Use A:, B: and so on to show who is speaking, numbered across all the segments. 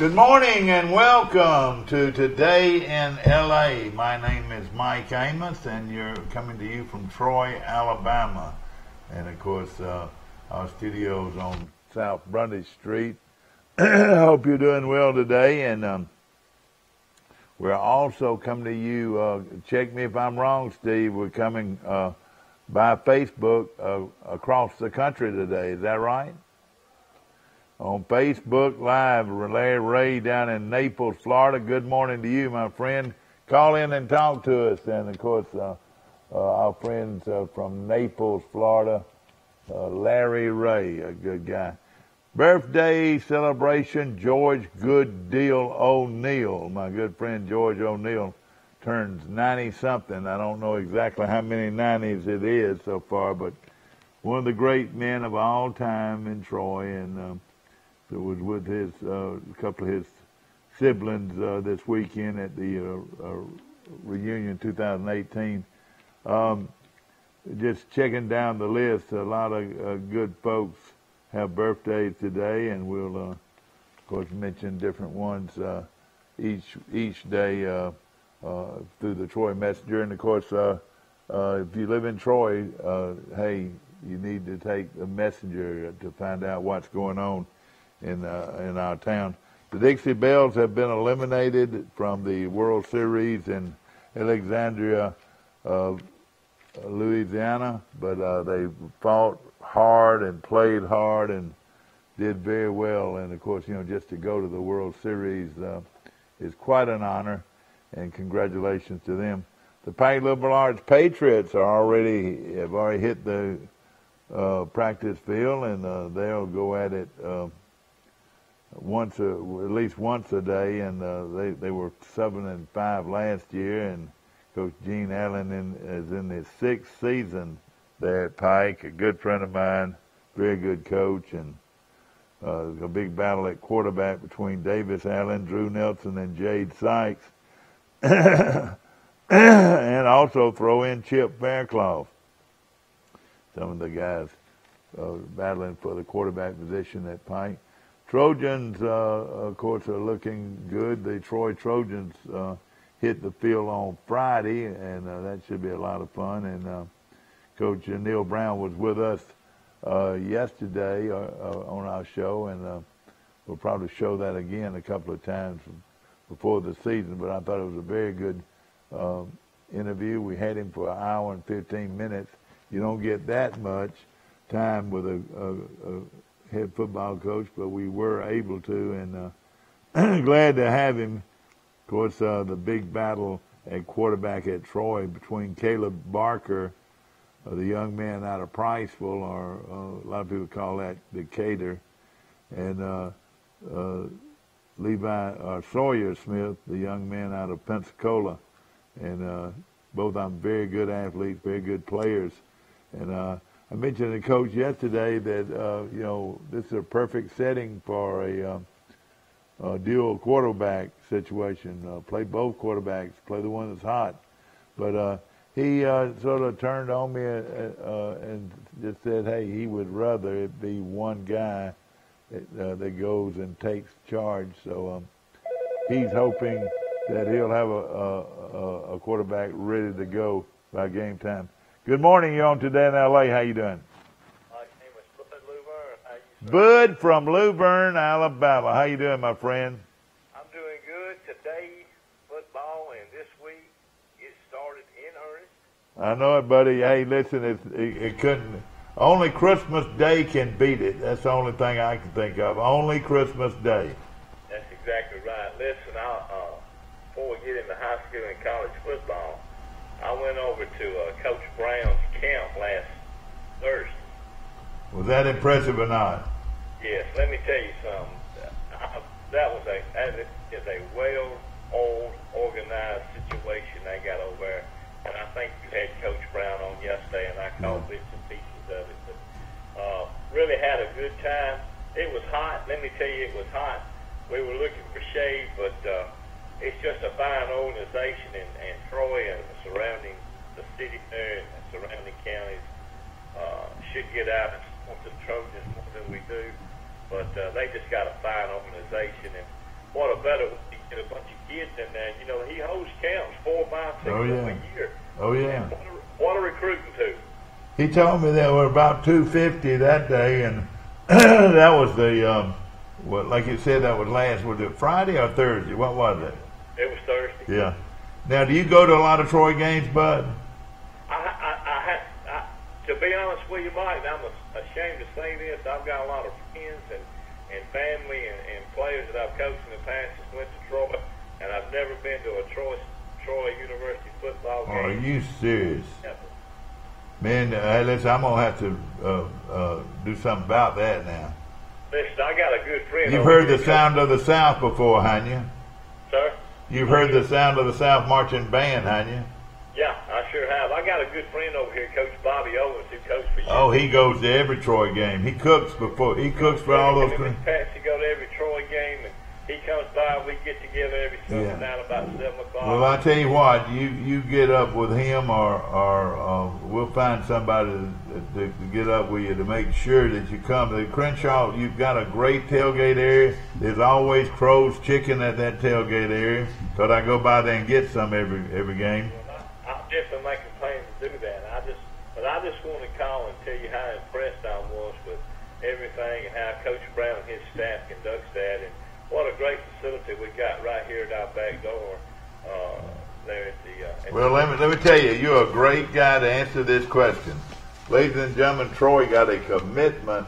A: Good morning and welcome to Today in LA. My name is Mike Amos and you're coming to you from Troy, Alabama. And of course, our studio's on South Brundage Street. I hope you're doing well today. And we're also coming to you, check me if I'm wrong, Steve, we're coming by Facebook across the country today. Is that right? On Facebook Live, Larry Ray down in Naples, Florida. Good morning to you, my friend. Call in and talk to us. And, of course, our friends from Naples, Florida, Larry Ray, a good guy. Birthday celebration, George Good Deal O'Neill. My good friend George O'Neill turns 90-something. I don't know exactly how many 90s it is so far, but one of the great men of all time in Troy. And it was with his a couple of his siblings this weekend at the reunion 2018. Just checking down the list, a lot of good folks have birthdays today, and we'll of course mention different ones each day through the Troy Messenger. And of course, if you live in Troy, hey, you need to take the Messenger to find out what's going on in our town. The Dixie Bells have been eliminated from the World Series in Alexandria, Louisiana, but they fought hard and played hard and did very well. And of course, you know, just to go to the World Series is quite an honor, and congratulations to them. The Pike Liberal Arts Patriots have already hit the practice field, and they'll go at it at least once a day, and they were 7-5 last year, and Coach Gene Allen is in his 6th season there at Pike, a good friend of mine, very good coach, and a big battle at quarterback between Davis Allen, Drew Nelson, and Jade Sykes, and also throw in Chip Fairclough. Some of the guys battling for the quarterback position at Pike. Trojans, of course, are looking good. The Troy Trojans hit the field on Friday, and that should be a lot of fun. And Coach Neil Brown was with us yesterday on our show, and we'll probably show that again a couple of times before the season. But I thought it was a very good interview. We had him for 1 hour and 15 minutes. You don't get that much time with a head football coach, but we were able to, and glad to have him. Of course, the big battle at quarterback at Troy between Caleb Barker, the young man out of Priceville, or a lot of people call that Decatur, and Sawyer Smith, the young man out of Pensacola. And both of them very good athletes, very good players. And I mentioned to the coach yesterday that, you know, this is a perfect setting for a dual quarterback situation. Play both quarterbacks, play the one that's hot. But he sort of turned on me and just said, hey, he would rather it be one guy that goes and takes charge. So he's hoping that he'll have a quarterback ready to go by game time. Good morning. You're on Today in L.A. How you doing?
B: My name is Bud Luverne. How you doing?
A: Bud from Luverne, Alabama. How you doing, my friend?
B: I'm doing good. Today, football, and this week, it started in earnest.
A: I know it, buddy. Hey, listen, it couldn't. Only Christmas Day can beat it. That's the only thing I can think of. Only Christmas Day.
B: That's exactly right. Listen, before we get into high school and college football, I went over to Coach Brown's camp last Thursday.
A: Was that impressive or not?
B: Yes, let me tell you something. That is a well-oiled, organized situation they got over there. And I think you had Coach Brown on yesterday, and I caught bits and pieces of it. But really had a good time. It was hot. Let me tell you, it was hot. We were looking for shade, but it's just a fine organization, and Troy and the surrounding, the city there and the surrounding counties should get out and support the Trojans more than we do. But they just got a fine organization, and what a better way to get a bunch of kids in there. You know, he hosts camps 4, 5, 6
A: Oh, yeah.
B: a year.
A: Oh, yeah.
B: What a recruiting tool.
A: He told me there were about 250 that day, and that was the, well, like you said, that was it Friday or Thursday? What was it?
B: It was Thursday.
A: Yeah. Now, do you go to a lot of Troy games, Bud?
B: To be honest with you, Mike, I'm ashamed to say this. I've got a lot of friends and family and players that I've coached in the past that went to Troy, and I've never been to a Troy University football game.
A: Are you serious?
B: Never.
A: Man, hey, listen, I'm going to have to do something about that now.
B: Listen, I got a good friend.
A: You've heard the sound of the South before, haven't you?
B: Sir?
A: You've heard the sound of the South marching band, haven't you?
B: Yeah, I sure have. I got a good friend over here, Coach Bobby Owens, who coached for you.
A: Oh, he goes to every Troy game. He cooks for all those.
B: Patsy go to every Troy game, and he comes by. We get together every Sunday night about 7 o'clock.
A: Well, I tell you what, you get up with him, or we'll find somebody to get up with you to make sure that you come. The Crenshaw, you've got a great tailgate area. There's always Crow's Chicken at that tailgate area, because I go by there and get some every game.
B: I'm definitely making plans to do that. I just want to call and tell you how impressed I was with everything and how Coach Brown and his staff conducts that, and what a great facility we got right here at our back door. There at the.
A: Well, let me tell you, you're a great guy to answer this question, ladies and gentlemen. Troy got a commitment.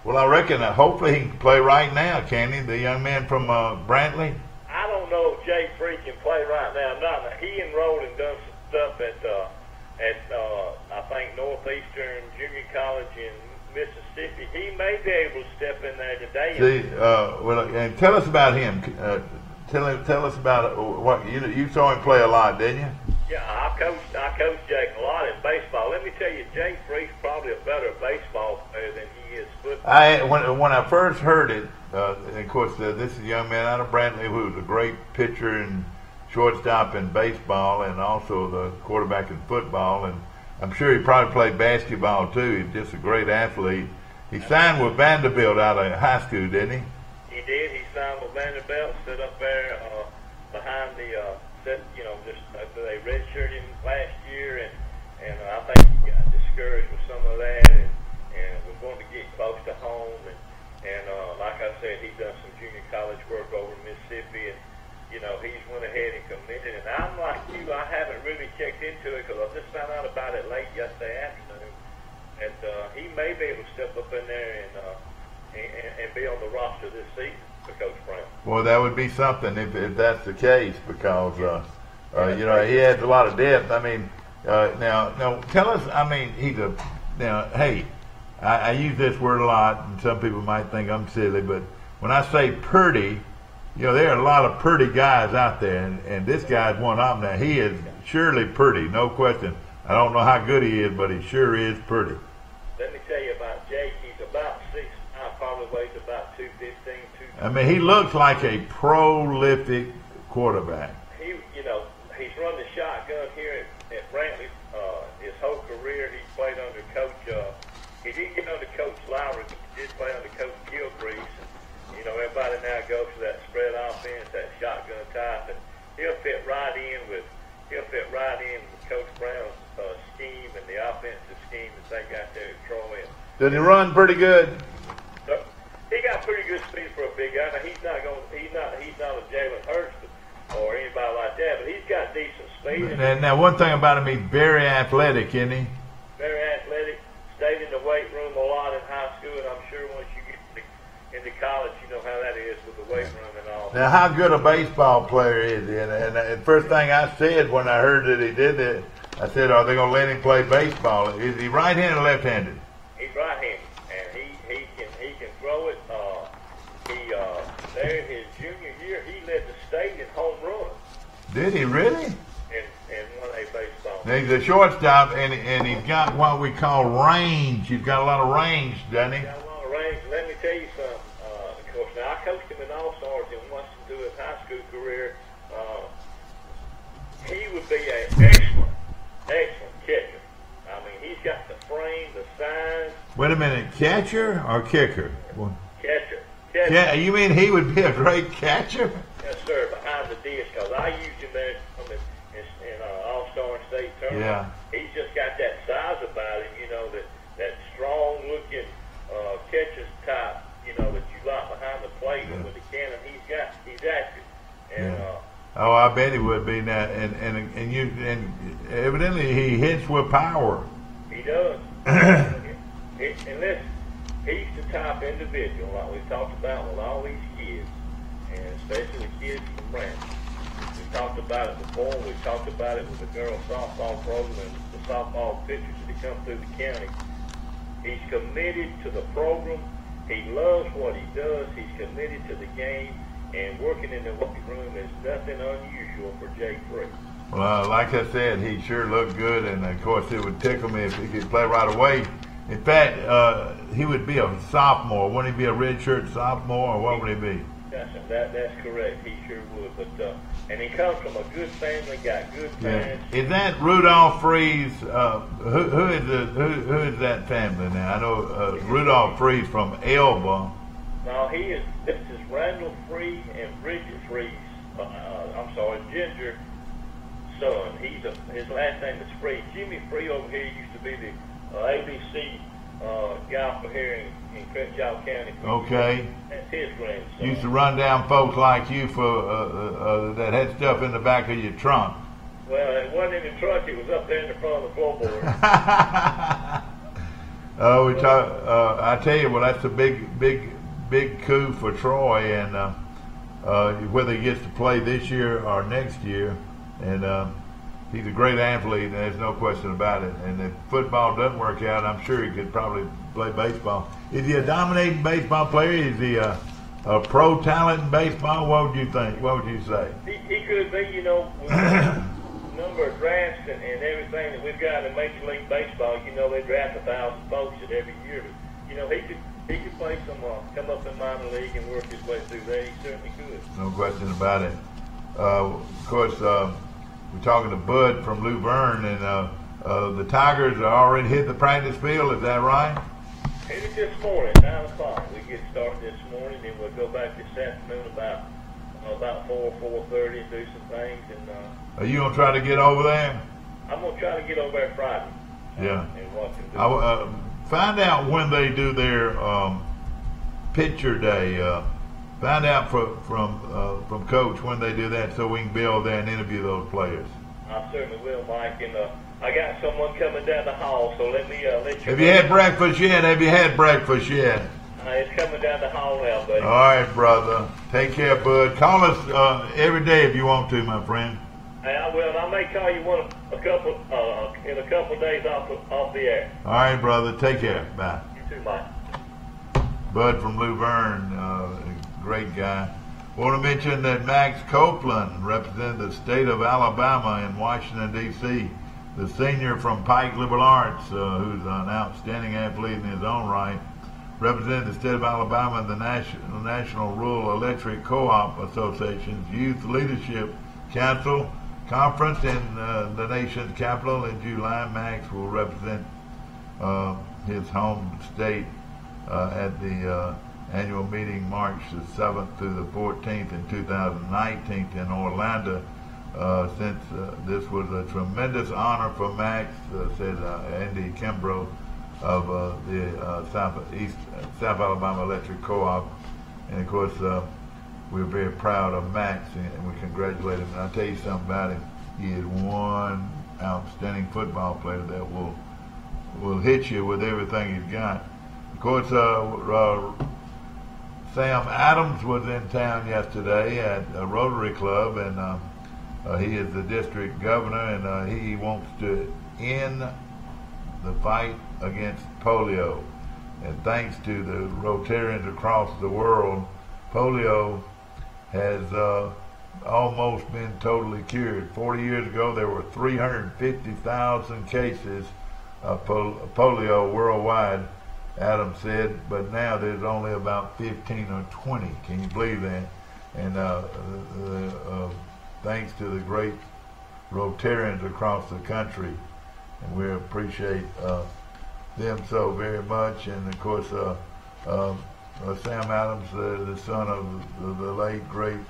A: Well, I reckon hopefully he can play right now, can he? The young man from Brantley.
B: I don't know if Jay Free can play right now. He enrolled and done some stuff at I think Northeastern Junior College in Mississippi. He may be able to step in there today.
A: See, well, and tell us about him. Tell us about what you saw him play a lot, didn't you?
B: Yeah, I coached Jake a lot in baseball. Let me tell you, Jake Free's probably a better baseball player than he is football.
A: When I first heard it, and of course this is a young man out of Brantley who's a great pitcher and shortstop in baseball, and also the quarterback in football, and I'm sure he probably played basketball too. He's just a great athlete. He signed with Vanderbilt out of high school, didn't he?
B: He did. He signed with Vanderbilt, stood up there behind the just they redshirted him last year, and I think he got discouraged with some of that, and was going to get close to home, and like I said, he's done some junior college work over in Mississippi, and he's went ahead and committed. And I'm like you, I haven't really checked into it because I just found out about it late yesterday afternoon. And he may be able to step up in there and be on the roster this season for Coach Brown. Well,
A: that would be something if that's the case, because he has a lot of depth. I mean, now tell us. I mean, hey, I use this word a lot, and some people might think I'm silly, but when I say pretty, there are a lot of pretty guys out there, and this guy's one of them. Now, he is surely pretty, no question. I don't know how good he is, but he sure is pretty.
B: Let me tell you about Jake. He's about 6'9", probably weighs about 215, 220.
A: I mean, he looks like a prolific quarterback.
B: He's run the shotgun here at Brantley his whole career. He's played under Coach. He didn't get under Coach Lowry, but he did play under Coach Gilcrease. Everybody now goes to that spread offense, that shotgun type, and he'll fit right in with Coach Brown's scheme and the offensive scheme that they got there at Troy.
A: Did he run pretty good?
B: So, he got pretty good speed for a big guy. Now he's not a Jalen Hurts or anybody like that, but he's got decent speed.
A: Now one thing about him, he's very athletic, isn't he?
B: Very athletic. Stayed in the weight room a lot in high school, and I'm sure once you get into college, you know how that is with the weight room and all.
A: Now, how good a baseball player is he? And the first thing I said when I heard that he did that, I said, are they going to let him play baseball? Is he right-handed or left-handed?
B: He's right-handed, and he can throw it. There in his junior year, he led the state in home runs.
A: Did he really?
B: And won a baseball.
A: Now, he's a shortstop, and he's got what we call range. He's got a lot of range, doesn't he?
B: He's got a lot of range. Let me tell you something. Of course, now I coached him in All-Stars and watched him do his high school career. He would be an excellent catcher. I mean, he's got the frame, the size.
A: Wait a minute, catcher or kicker?
B: Catcher.
A: Yeah, you mean he would be a great catcher?
B: Yes, sir, behind the dish, because I used him there in All-Star State tournament.
A: Yeah.
B: He's just got that size about him, that strong-looking catcher's type, that you like behind the plate. And with the cannon he's active. And,
A: oh, I bet he would be now. And evidently he hits with power.
B: He does. And listen, he's the type individual, like we talked about with all these kids, and especially the kids from Brandon. We talked about it before. We talked about it with the girls' softball program and the softball pitchers that come through the county. He's committed to the program. He loves what he does. He's committed to the game, and working in the weight room is nothing unusual for J3.
A: Well, like I said, he sure looked good, and of course it would tickle me if he could play right away. In fact, he would be a sophomore. Wouldn't he be a redshirt sophomore, or what would he be?
B: That's correct. He sure would. But and he comes from a good family, got good parents.
A: Yeah. Is that Rudolph Freeze? Who is that family now? I know Rudolph Freeze from Elba.
B: No, this is Randall Freeze and Bridget Freeze. Ginger son. His last name is Freeze. Jimmy Freeze over here used to be the ABC guy for here in Crenshaw County.
A: Okay.
B: That's his grandson.
A: Used to run down folks like you for that had stuff in the back of your trunk.
B: Well, it wasn't in the trunk. It was up there in the front of the floorboard.
A: I tell you, well, that's a big coup for Troy, and whether he gets to play this year or next year, and he's a great athlete, and there's no question about it. And if football doesn't work out, I'm sure he could probably play baseball. Is he a dominating baseball player? Is he a pro talent in baseball? What would you think? What would you say?
B: He could be, with the number of drafts and everything that we've got in Major League Baseball. They draft 1,000 folks at every year. But, he could play come up in minor league and work his way through there. He certainly could.
A: No question about it. Of course, we're talking to Bud from Luverne, and the Tigers are already hit the practice field. Is that right?
B: Headed this morning, 9 o'clock. We get started this morning, and we'll go back this afternoon about 4:30 and do some things. And
A: are you gonna try to get over there?
B: I'm gonna try to get over there Friday.
A: Yeah.
B: And watch them do.
A: Find out when they do their pitcher day. Find out from Coach when they do that, so we can be over there and interview those players.
B: I certainly will, Mike. And I got someone coming down the hall, so let me let you.
A: Have you had breakfast yet? Have you had breakfast yet?
B: It's coming down the hall now, buddy.
A: All right, brother. Take care, Bud. Call us every day if you want to, my friend.
B: Hey, I will. I may call you in a couple of days off the air.
A: All right, brother. Take care. Bye.
B: You too, Mike.
A: Bud from Luverne, great guy. Want to mention that Max Copeland represented the state of Alabama in Washington, D.C. The senior from Pike Liberal Arts, who's an outstanding athlete in his own right, represented the state of Alabama in the National Rural Electric Co-op Association's Youth Leadership Council Conference in the nation's capital in July. Max will represent his home state at the annual meeting March the 7th through the 14th in 2019 in Orlando. Since this was a tremendous honor for Max, said Andy Kimbrough of the South Alabama Electric Co-op. And of course, we're very proud of Max, and we congratulate him. And I'll tell you something about him. He is one outstanding football player that will hit you with everything he's got. Of course, Sam Adams was in town yesterday at a Rotary Club, and he is the district governor, and he wants to end the fight against polio. And thanks to the Rotarians across the world, polio has almost been totally cured. 40 years ago, there were 350,000 cases of polio worldwide, Adam said, but now there's only about 15 or 20. Can you believe that? And thanks to the great Rotarians across the country, and we appreciate them so very much. And of course, Sam Adams, the son of the late great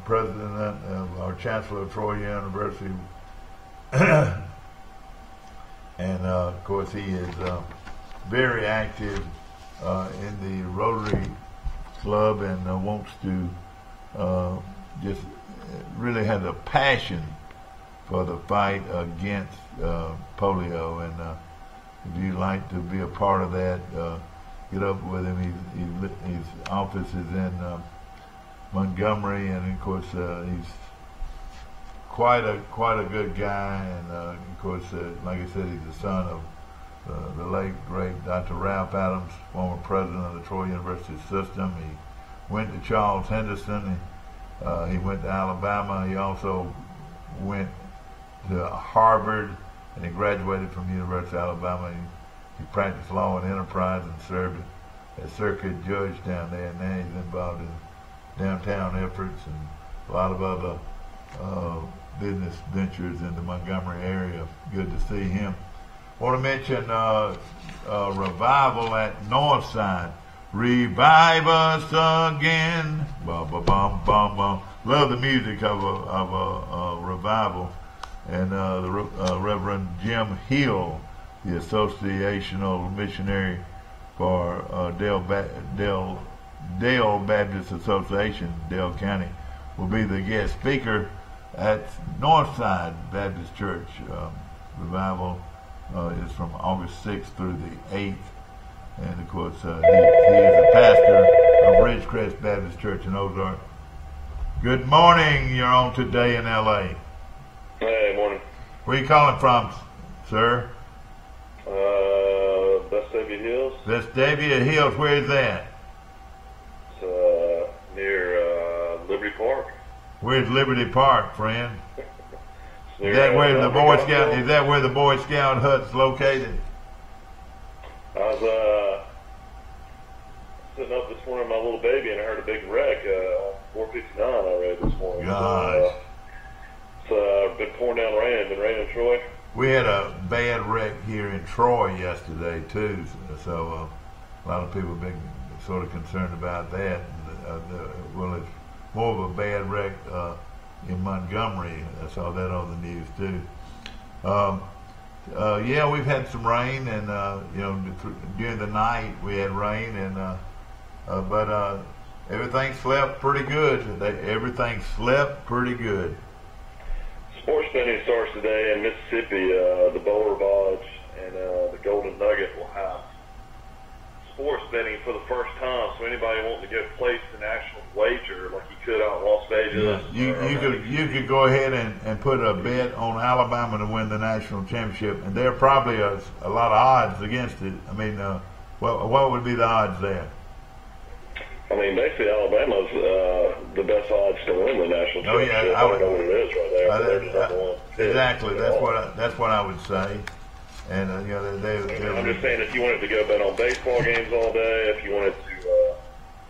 A: president of our chancellor of Troy University, and of course he is very active in the Rotary Club and wants to just really has a passion for the fight against polio. And if you'd like to be a part of that, get up with him. His office is in Montgomery, and of course he's quite a good guy. And of course, like I said, he's the son of the late great Dr. Ralph Adams, former president of the Troy University system. He went to Charles Henderson. He went to Alabama. He also went to Harvard, and he graduated from the University of Alabama. He practiced law and enterprise and served as circuit judge down there. And now he's involved in downtown efforts and a lot of other business ventures in the Montgomery area. Good to see him. Want to mention revival at Northside. Revive us again. Bum, bum, bum, bum, bum. Love the music of a revival. And the Reverend Jim Hill, the associational missionary for Dale Baptist Association, Dale County, will be the guest speaker at Northside Baptist Church. Revival is from August 6th through the 8th. And of course, he is a pastor of Ridgecrest Baptist Church in Ozark. Good morning. You're on Today in L.A.
C: Hey, morning.
A: Where are you calling from, sir?
C: Vestavia Hills.
A: Vestavia Hills. Where is that?
C: It's near Liberty Park.
A: Where's Liberty Park, friend?
C: Near,
A: Is that where the Boy Scout?
C: Hospital.
A: Is that where the Boy Scout hut's located?
C: I was sitting up this morning with my little baby, and I heard a big wreck on 459. I read this morning.
A: Gosh.
C: It's been pouring down rain. Been raining in Troy.
A: We had a bad wreck here in Troy yesterday too, so a lot of people have been sort of concerned about that. Well, it's more of a bad wreck in Montgomery. I saw that on the news too. Yeah, we've had some rain, and during the night we had rain, and but everything slept pretty good. Everything slept pretty good.
C: Sports betting starts today in Mississippi. The Boulder Lodge and the Golden Nugget will have sports betting for the first time. So anybody wanting to go place an actual wager, like you could out in Las Vegas,
A: you could go ahead and put a bet on Alabama to win the national championship, and there are probably a lot of odds against it. I mean, what would be the odds there?
C: I mean, basically, Alabama's the best odds to win the national championship.
A: Oh yeah,
C: I don't know what it is right there. They're just number one.
A: Exactly. That's what I would say. And
C: I'm just saying, if you wanted to go bet on baseball games all day, if you wanted to,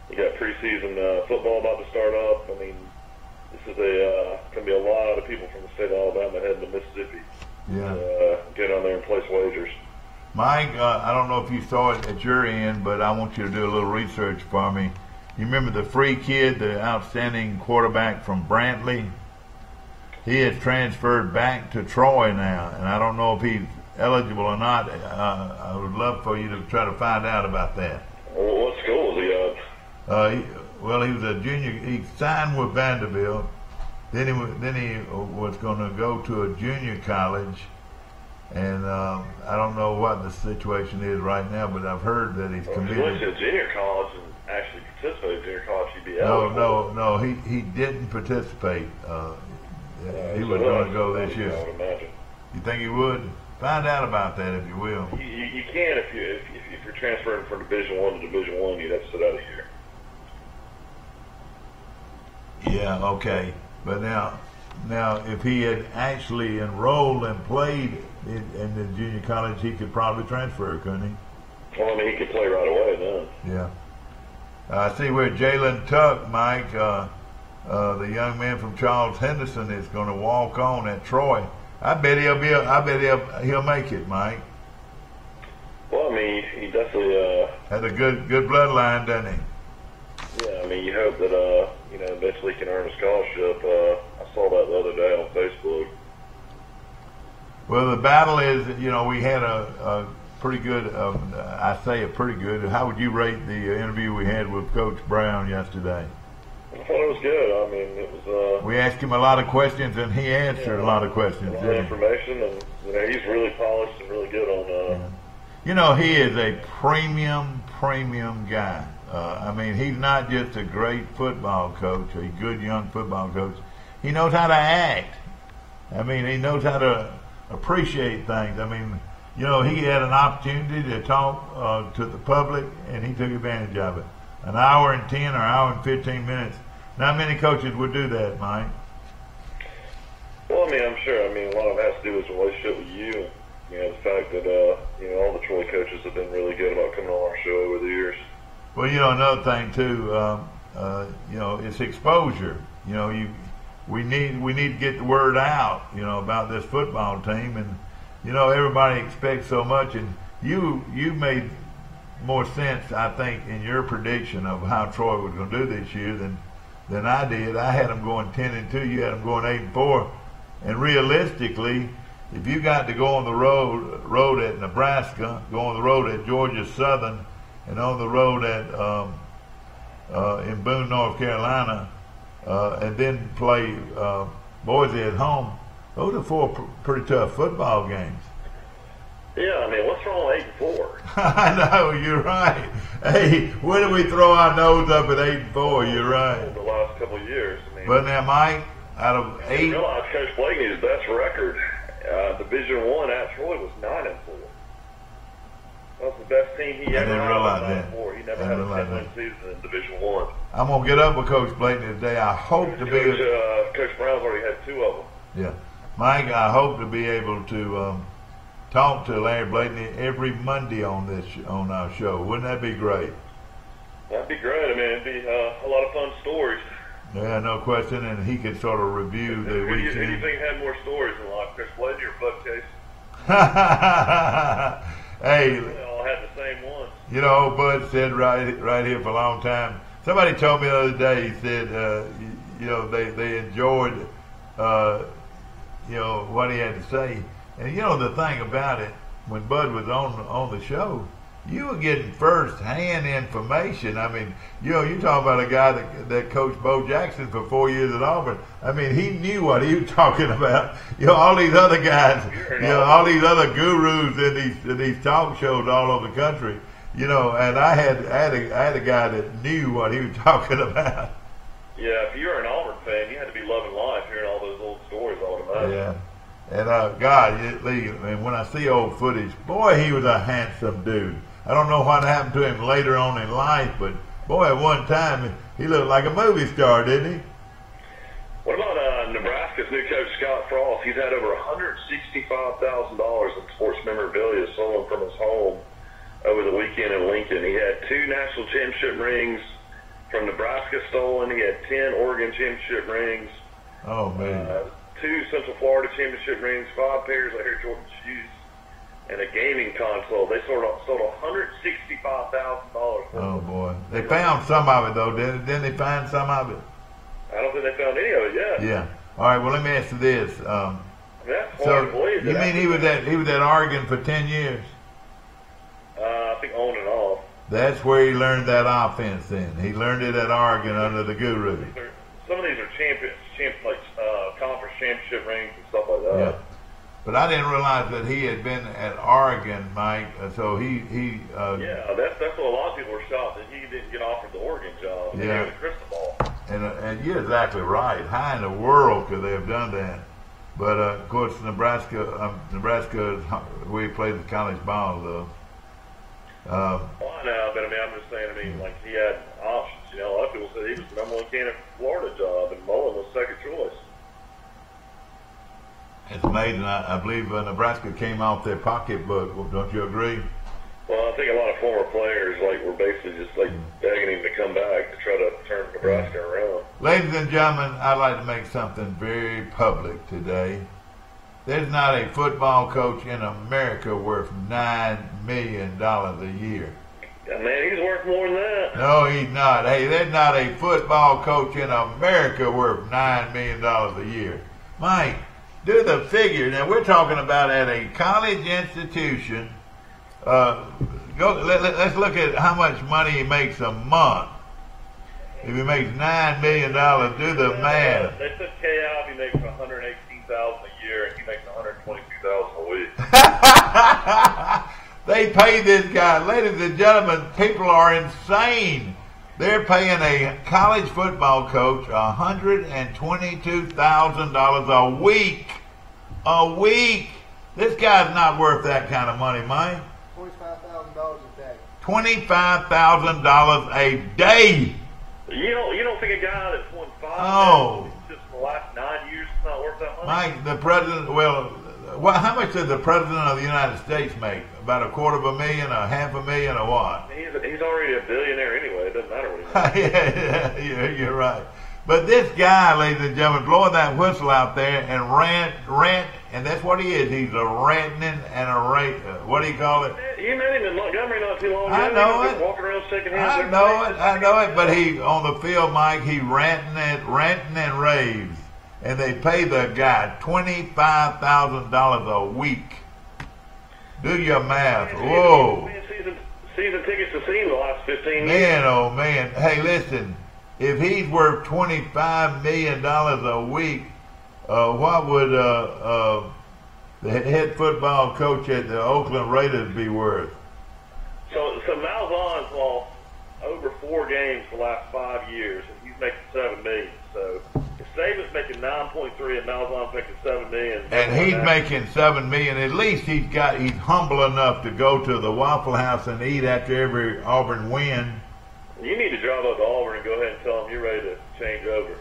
C: you got preseason football about to start up. I mean, this is going to be a lot of people from the state of Alabama heading to Mississippi.
A: Yeah.
C: Get on there and place wagers.
A: Mike, I don't know if you saw it at your end, but I want you to do a little research for me. You remember the free kid, the outstanding quarterback from Brantley? He has transferred back to Troy now, and I don't know if he's eligible or not. I would love for you to try to find out about that.
C: Well, what school is he at?
A: He was a junior. He signed with Vanderbilt. Then he was going to go to a junior college, and I don't know what the situation is right now, but I've heard that he's committed.
C: If he went to junior college and actually participated in junior college, he'd be eligible.
A: No. He didn't participate. He was going to go this year.
C: I would imagine.
A: You think he would? Find out about that if you will.
C: You can if you're transferring from Division I to Division I, you'd have to sit out a year.
A: Yeah, okay. But now if he had actually enrolled and played in the junior college, he could probably transfer, couldn't he?
C: Well, I mean, he could play right away then.
A: Yeah. I see where Jalen Tuck, Mike, the young man from Charles Henderson, is going to walk on at Troy. I bet he'll make it, Mike.
C: Well, Well, I mean, he definitely
A: had a good bloodline, doesn't he?
C: Yeah, I mean, you hope that eventually he can earn a scholarship. I saw that the other day on Facebook.
A: Well, the battle is, we had a pretty good, I say a pretty good. How would you rate the interview we had with Coach Brown yesterday?
C: I thought it was good. I mean, it was.
A: We asked him a lot of questions, and he answered a lot of questions.
C: A lot of information, and he's really polished and really good on.
A: He is a premium guy. I mean, he's not just a great football coach, a good young football coach. He knows how to act. I mean, he knows how to appreciate things. I mean, he had an opportunity to talk to the public, and he took advantage of it. An hour and 10 or hour and 15 minutes. Not many coaches would do that, Mike.
C: Well, I mean, I'm sure. I mean, a lot of it has to do with his relationship with you. The fact that, all the Troy coaches have been really good about coming on our show over the years.
A: Well, another thing, too, it's exposure. We need to get the word out, about this football team. And, everybody expects so much. And you made more sense, I think, in your prediction of how Troy was going to do this year than I did. I had them going 10-2. You had them going 8-4. And realistically, if you got to go on the road at Nebraska, go on the road at Georgia Southern, and on the road at in Boone, North Carolina, and then play Boise at home, those are four pretty tough football games.
C: Yeah, I mean, what's wrong with 8-4?
A: I know, you're right. Hey, when do we throw our nose up at 8-4? You're right.
C: The last couple of years. I mean,
A: but now, Mike, out of 8,
C: you realize Coach Blakeney's best record, Division I at Troy, was 9-4. That was the best team he ever had.
A: I didn't realize that.
C: He never had a 10-win season in Division I.
A: I'm gonna get up with Coach Blakeney today. I hope to be.
C: Coach Brown's already had 2 of them.
A: Yeah, Mike, I hope to be able to talk to Larry Blakeney every Monday on our show. Wouldn't that be great?
C: That'd be great. I mean, it'd be a lot of fun stories.
A: Yeah, no question, and he could sort of review the weekend.
C: Who do you think had more stories in life, Coach Blakeney or Bud Case?
A: Hey,
C: they all had the same ones.
A: Bud said right here for a long time. Somebody told me the other day. He said, they enjoyed, what he had to say. And the thing about it, when Bud was on the show, you were getting first-hand information. I mean, you talking about a guy that coached Bo Jackson for 4 years at Auburn. I mean, he knew what he was talking about. All these other guys, all these other gurus in these talk shows all over the country. And I had a guy that knew what he was talking about.
C: Yeah, if you were an Auburn fan, you had to be loving life hearing all those old stories all the time.
A: Yeah. And God, when I see old footage, boy, he was a handsome dude. I don't know what happened to him later on in life, but boy, at one time he looked like a movie star, didn't he?
C: What about Nebraska's new coach Scott Frost? He's had over $165,000 in sports memorabilia stolen from his home over the weekend in Lincoln. He had 2 national championship rings from Nebraska stolen. He had 10 Oregon championship rings.
A: Oh man.
C: 2 Central Florida championship rings, 5 pairs of Air Jordan shoes, and a gaming console. They sold $165,000.
A: Oh boy, they found some of it though, didn't they? Find some of it?
C: I don't think they found any of it yet.
A: Yeah. All right. Well, let me ask you this.
C: That's hard to believe.
A: You mean he was at Oregon for 10 years?
C: I think on and off.
A: That's where he learned that offense. Then he learned it at Oregon under the guru.
C: Some of these are conference championship rings and stuff like that.
A: Yeah. But I didn't realize that he had been at Oregon, Mike. So he.
C: Yeah, that's what a lot of people were shocked that he didn't get offered the Oregon job.
A: Yeah.
C: The crystal ball.
A: And you're exactly right. How in the world could they have done that? But of course, Nebraska is where he played the college ball, though.
C: Well, I know, but I'm just saying. Like he had options. A lot of people said he was the number 1 candidate for Florida job, and Mullen was second choice.
A: It's amazing. I believe Nebraska came off their pocketbook. Don't you agree?
C: Well, I think a lot of former players were basically just begging him to come back to try to turn Nebraska around.
A: Ladies and gentlemen, I'd like to make something very public today. there's not a football coach in America worth $9 million a year.
C: Yeah, man, he's worth more than that.
A: No, he's not. Hey, there's not a football coach in America worth $9 million a year. Mike, do the figure. Now, we're talking about at a college institution. Let's look at how much money he makes a month. If he makes $9 million, do the math.
C: They took Kay out. He makes $118,000 a year, and he makes $122,000 a week.
A: They pay this guy. Ladies and gentlemen, people are insane. They're paying a college football coach $122,000 a week. A week. This guy's not worth that kind of money, Mike.
D: $25,000 a day.
A: $25,000 a day.
C: You don't think a guy that's won 5 just in the last 9 years is not worth that money?
A: Mike, the president, how much does the president of the United States make? About $250,000, $500,000, or what?
C: He's already a billionaire anyway. It doesn't matter what he makes.
A: yeah, you're right. But this guy, ladies and gentlemen, blowing that whistle out there and rant, and that's what he is. He's a ranting and a what do you call it?
C: You met him in Montgomery not too long ago.
A: I know it.
C: Walking around shaking hands.
A: I know it. But he on the field, Mike, he ranting and raves, and they pay the guy $25,000 a week. Do your math. Whoa.
C: Season tickets to see him the last 15 years.
A: Man, oh man. Hey, listen. If he's worth $25 million a week, what would the head football coach at the Oakland Raiders be worth?
C: So Malzahn's lost over 4 games the last 5 years, and he's making $7 million. So if Saban's making 9.3 and Malzahn's making $7 million,
A: and he's making $7 million, at least he's humble enough to go to the Waffle House and eat after every Auburn win.
C: You need to drive up to Auburn and go ahead and tell them you're ready to change over.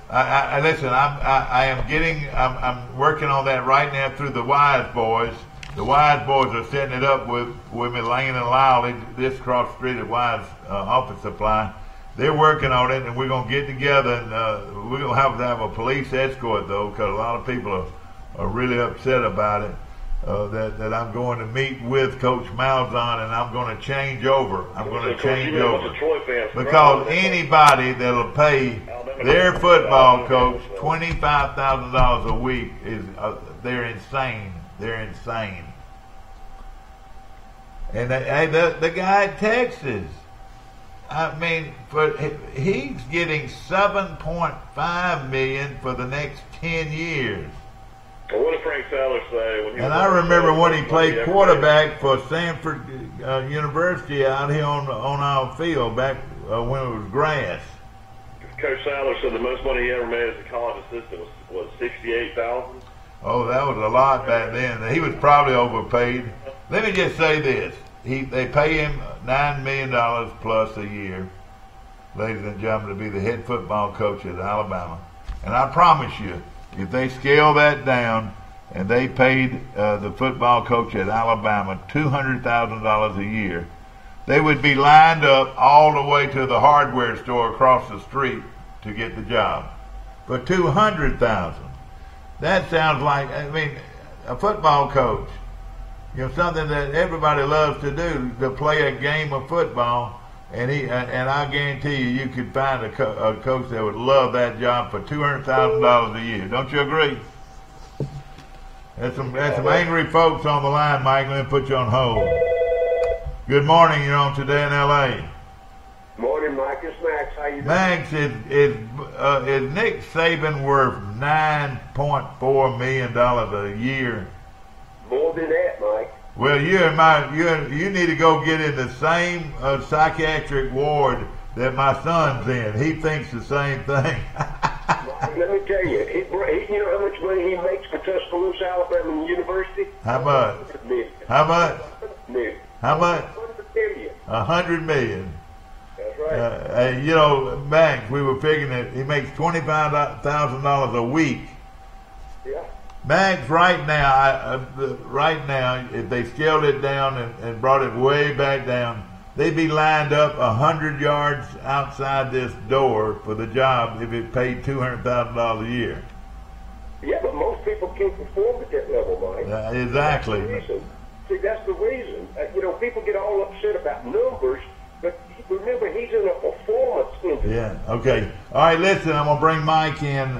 A: Listen, I'm working on that right now through the Wise Boys. The Wise Boys are setting it up with me, Lane and Lyle, this cross the street at Wise Office Supply. They're working on it, and we're going to get together, and we're going to have a police escort, though, because a lot of people are really upset about it. That I'm going to meet with Coach Malzahn, and I'm going to change over. Because anybody that'll pay their football coach $25,000 a week they're insane. They're insane. And the guy at Texas, I mean, he's getting $7.5 million for the next 10 years.
C: Well, what did Frank Saller say?
A: And I remember when he played quarterback for Stanford University out here on our field back when it was grass.
C: Coach Saller said the most money he ever made as a college assistant was $68,000.
A: Oh, that was a lot back then. He was probably overpaid. Let me just say this: they pay him $9 million plus a year, ladies and gentlemen, to be the head football coach at Alabama. And I promise you, if they scale that down and they paid the football coach at Alabama $200,000 a year, they would be lined up all the way to the hardware store across the street to get the job for $200,000. That sounds like, I mean, a football coach, something that everybody loves to do, to play a game of football. And I guarantee you could find a coach that would love that job for $200,000 a year. Don't you agree? There's some angry folks on the line, Mike. Let me put you on hold. Good morning. You're on Today in L.A.
E: Morning, Mike. It's Max. How you doing?
A: Max, is Nick Saban worth $9.4 million a year?
E: More than that, Mike.
A: Well, you need to go get in the same psychiatric ward that my son's in. He thinks the same thing.
E: Let me tell you, you know how much money he makes for Tuscaloosa, Alabama University?
A: How much? How much? How much? $100 million.
E: That's right.
A: Max, we were figuring that he makes $25,000 a week.
E: Yeah.
A: Max, right now, if they scaled it down and brought it way back down, they'd be lined up 100 yards outside this door for the job if it paid $200,000 a year.
E: Yeah, but most people can't perform at that level, Mike.
A: Exactly.
E: That's the reason. People get all upset about numbers, but remember, he's in a performance industry.
A: Yeah, okay. All right, listen, I'm going to bring Mike in.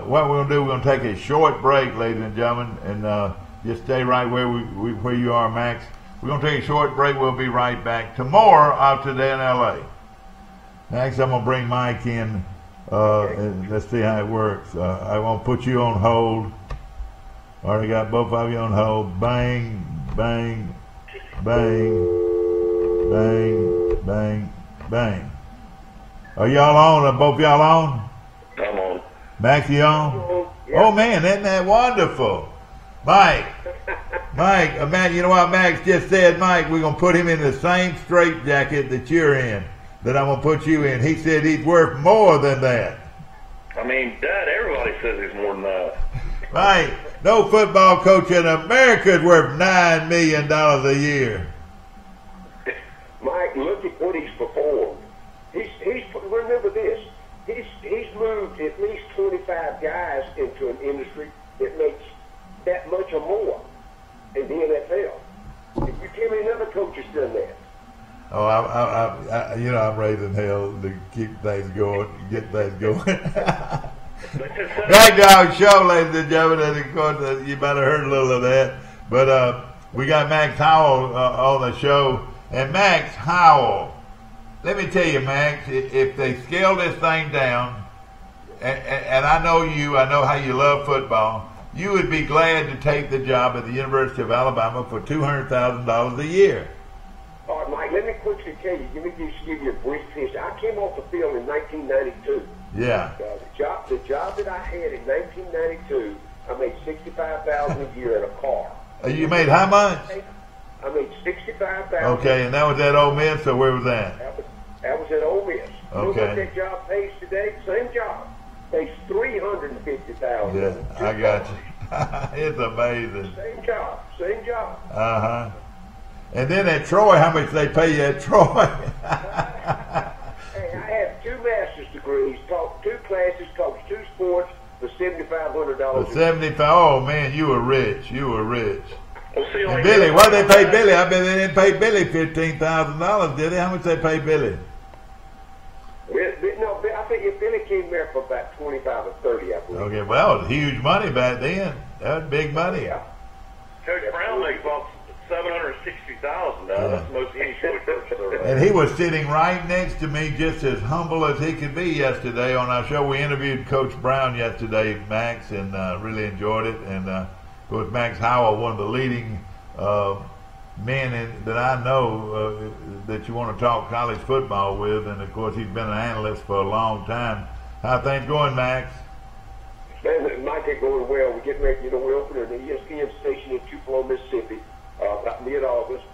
A: What we're going to do, we're going to take a short break, ladies and gentlemen, and just stay right where you are, Max. We're going to take a short break. We'll be right back to more of Today in L.A. Next, I'm going to bring Mike in, and let's see how it works. I want to put you on hold. Already got both of you on hold. Bang, bang, bang, bang, bang, bang. Are y'all on? Are both y'all on?
C: I'm on.
A: Max, you on?
E: Yeah.
A: Oh, man, isn't that wonderful? Mike, Matt, you know what Max just said, Mike? We're going to put him in the same straitjacket that you're in, that I'm going to put you in. He said he's worth more than that.
C: I mean, Dad, everybody says he's more than that.
A: Mike, no football coach in America is worth $9 million a year.
E: Mike, look at what he's performed. He's remember this. He's moved at least 25 guys into an industry that makes that much or more in the NFL. If you tell me another coach has done that.
A: Oh, I'm raising hell to keep things going, get things going. Rag Dog Show, ladies and gentlemen, and of course you might have heard a little of that. But we got Max Howell on the show, and Max Howell. Let me tell you, Max, if they scale this thing down, and I know you, I know how you love football, you would be glad to take the job at the University of Alabama for $200,000 a year.
E: All right, Mike, let me quickly tell you, let me just give you a brief history. I came off the field in 1992.
A: Yeah.
E: The job that I had in 1992, I made $65,000 a year in a car.
A: You made how much?
E: I made $65,000.
A: Okay, and that was at Ole Miss, so where was that?
E: That was at Ole Miss.
A: Okay.
E: You know what that job pays today? Same job. Pays $350,000.
A: Yeah, I got you. It's amazing.
E: Same job.
A: Uh-huh. And then at Troy, how much they pay you at Troy?
E: Hey, I have 2 master's degrees, taught 2 classes, coached 2 sports for $7,500.
A: 75. Oh man, you were rich.
C: Well, see,
A: And
C: like
A: Billy, what did they pay Billy? I bet they didn't pay Billy $15,000, did they? How much they pay Billy?
E: No, I think Billy came there for about 25 or 30, I believe.
A: Okay, well, it was huge money back then. That was big money.
E: Yeah.
C: Coach Brown makes about $760,000. That's the most any coach ever.
A: And he was sitting right next to me, just as humble as he could be yesterday on our show. We interviewed Coach Brown yesterday, Max, and really enjoyed it. And of course, Max Howell, one of the leading men that I know that you want to talk college football with. And of course, he's been an analyst for a long time. How things going, Max?
E: Man, Mike, they're going well. We're getting ready. We're opening an ESPN station in Tupelo, Mississippi, about mid-August.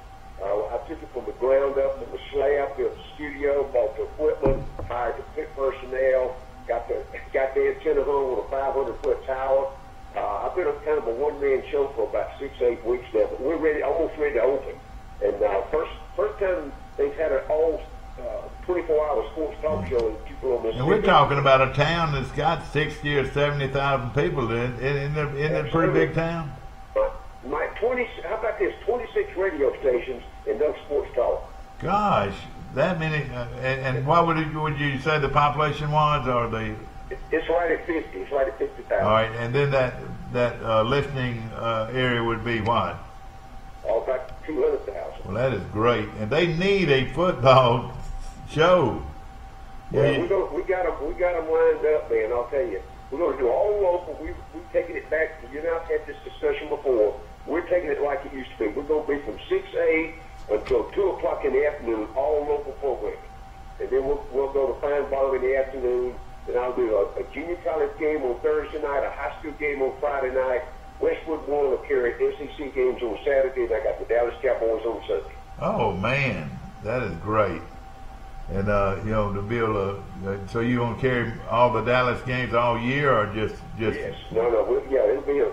E: I took it from the ground up, from the slab, built the studio, bought the equipment, hired the pit personnel, got the antenna hung with a 500-foot tower. I've been kind of a one-man show for about 6-8 weeks now, but we're almost ready to open. And first time they've had an all 24-hour sports talk show in Tupelo, Mississippi.
A: And we're talking about a town that's got 60 or 70,000 people. Isn't it a pretty big town?
E: How about this? 26 radio stations and no sports talk.
A: Gosh, that many. And what would you say the population was, or the?
E: It's right at 50. It's right at 50,000.
A: All right, and then that listening area would be what?
E: Oh, about 200,000.
A: Well, that is great, and they need a football show.
E: Yeah, we got them lined up, man. I'll tell you, we're going to do all local. We've taken it back. You and I've had this discussion before. We're taking it like it used to be. We're going to be from 6-8 until 2 o'clock in the afternoon, all local programming. And then we'll go to Fine Bottom in the afternoon. Then I'll do a junior college game on Thursday night, a high school game on Friday night. Westwood One will carry SEC games on Saturday, and I got the Dallas Cowboys on Sunday.
A: Oh man, that is great. And to be able to, so you gonna carry all the Dallas games all year, or just?
E: Yes. No.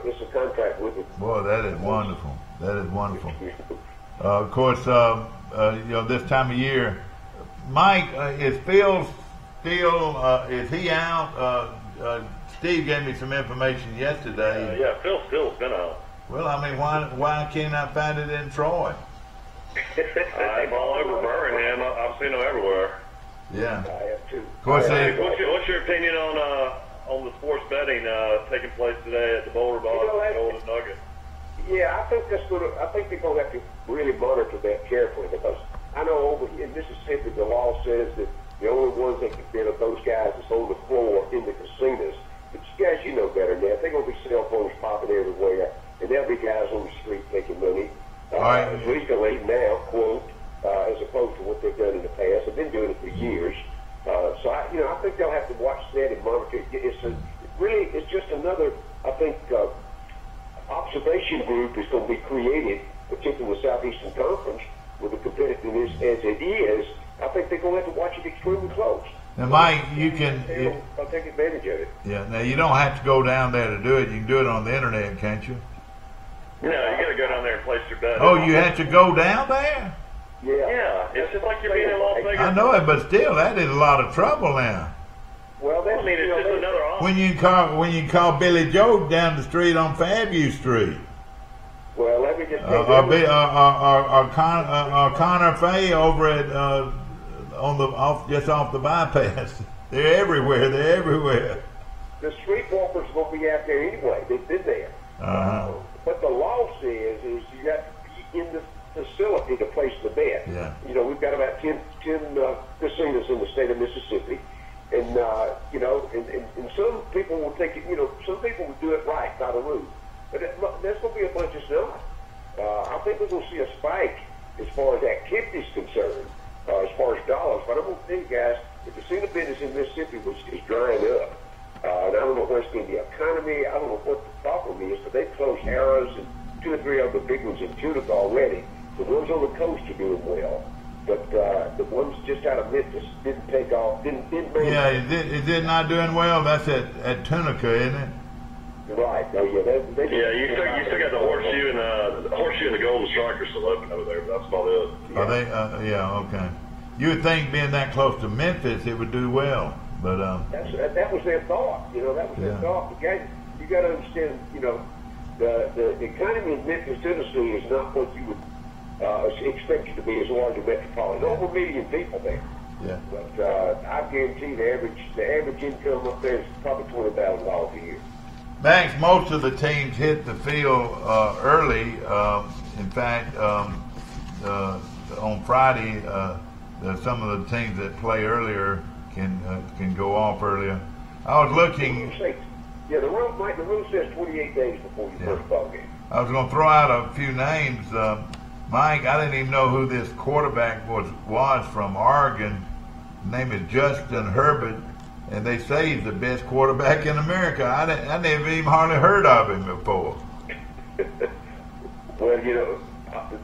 E: It's a contract with it.
A: Boy, that is wonderful. That is wonderful. Of course, this time of year, Mike, is Phil still? Is he out Steve gave me some information yesterday.
C: Yeah, Phil Steele's been out.
A: Well, I mean, why can't I find it in Troy?
C: I'm all over Birmingham. I've seen them everywhere.
A: Yeah.
E: I have too.
A: Of course,
C: Hey, what's your opinion on the sports betting taking place today at the Boulder Box and Golden Nugget?
E: Yeah, I think I think they're gonna have to really monitor that carefully, because I know over here in Mississippi the law says that the only ones that can bet are those guys that's on the floor in the casinos. But you guys, you know better than that. They're gonna be cell phones popping everywhere, and there'll be guys on the street making money.
A: Right.
E: Legally now, quote, as opposed to what they've done in the past. They've been doing it for years. So I think they'll have to watch that and monitor it. It's just another, I think, observation group is going to be created, particularly the Southeastern Conference, with the competitiveness as it is. I think they're going to have to watch it extremely close.
A: Now, Mike, you can.
E: I'll take advantage of it.
A: Yeah. Now you don't have to go down there to do it. You can do it on the internet, can't you?
C: No, you got to go down there and place your bet.
A: Oh, you have to go down there?
C: Yeah, it's just like you're being in Las Vegas.
A: I know it, but still, that is a lot of trouble now.
E: Well, that's,
C: I mean, it's just another option.
A: When you call Billy Joe down the street on Fairview Street,
E: well, let me just take
A: Connor Fay over at just off the bypass. They're everywhere. They're everywhere.
E: The streetwalkers are going to be out there anyway. They've been there. What the law says is you have to be in the facility to place the bet.
A: Yeah.
E: You know, we've got about 10 casinos in the state of Mississippi. And, and some people will take it, some people will do it right by the rule. But there's going to be a bunch of stuff. I think we're going to see a spike as far as activity is concerned, as far as dollars. But I'm going to tell you guys, the casino business in Mississippi is drying up. And I don't know what's going to be the economy. I don't know what the problem is, but they've closed Harrah's and 2 or 3 other big ones in Tunica already. The ones on the coast are doing well. But the ones just out of Memphis didn't take off, didn't make
A: Yeah, is it not doing well? That's at Tunica, isn't it?
E: Right. Oh, yeah.
C: You still got the horseshoe and the Golden Strike are still open over there, but that's about it.
A: Are they? Yeah, okay. You would think being that close to Memphis, it would do well, but
E: that was their thought. That was their thought. You got to understand. The economy in Memphis, Tennessee, is not what you would expect it to be as large a metropolitan. Over 1 million people there.
A: Yeah.
E: But I guarantee the average income up there is probably $20,000 a year.
A: Max, most of the teams hit the field early. In fact, on Friday, some of the teams that play earlier can go off earlier. I was looking.
E: Yeah, the rule says 28 days before your first ball game.
A: I was going to throw out a few names. Mike, I didn't even know who this quarterback was from Oregon. His name is Justin Herbert, and they say he's the best quarterback in America. I never even hardly heard of him before.
E: Well,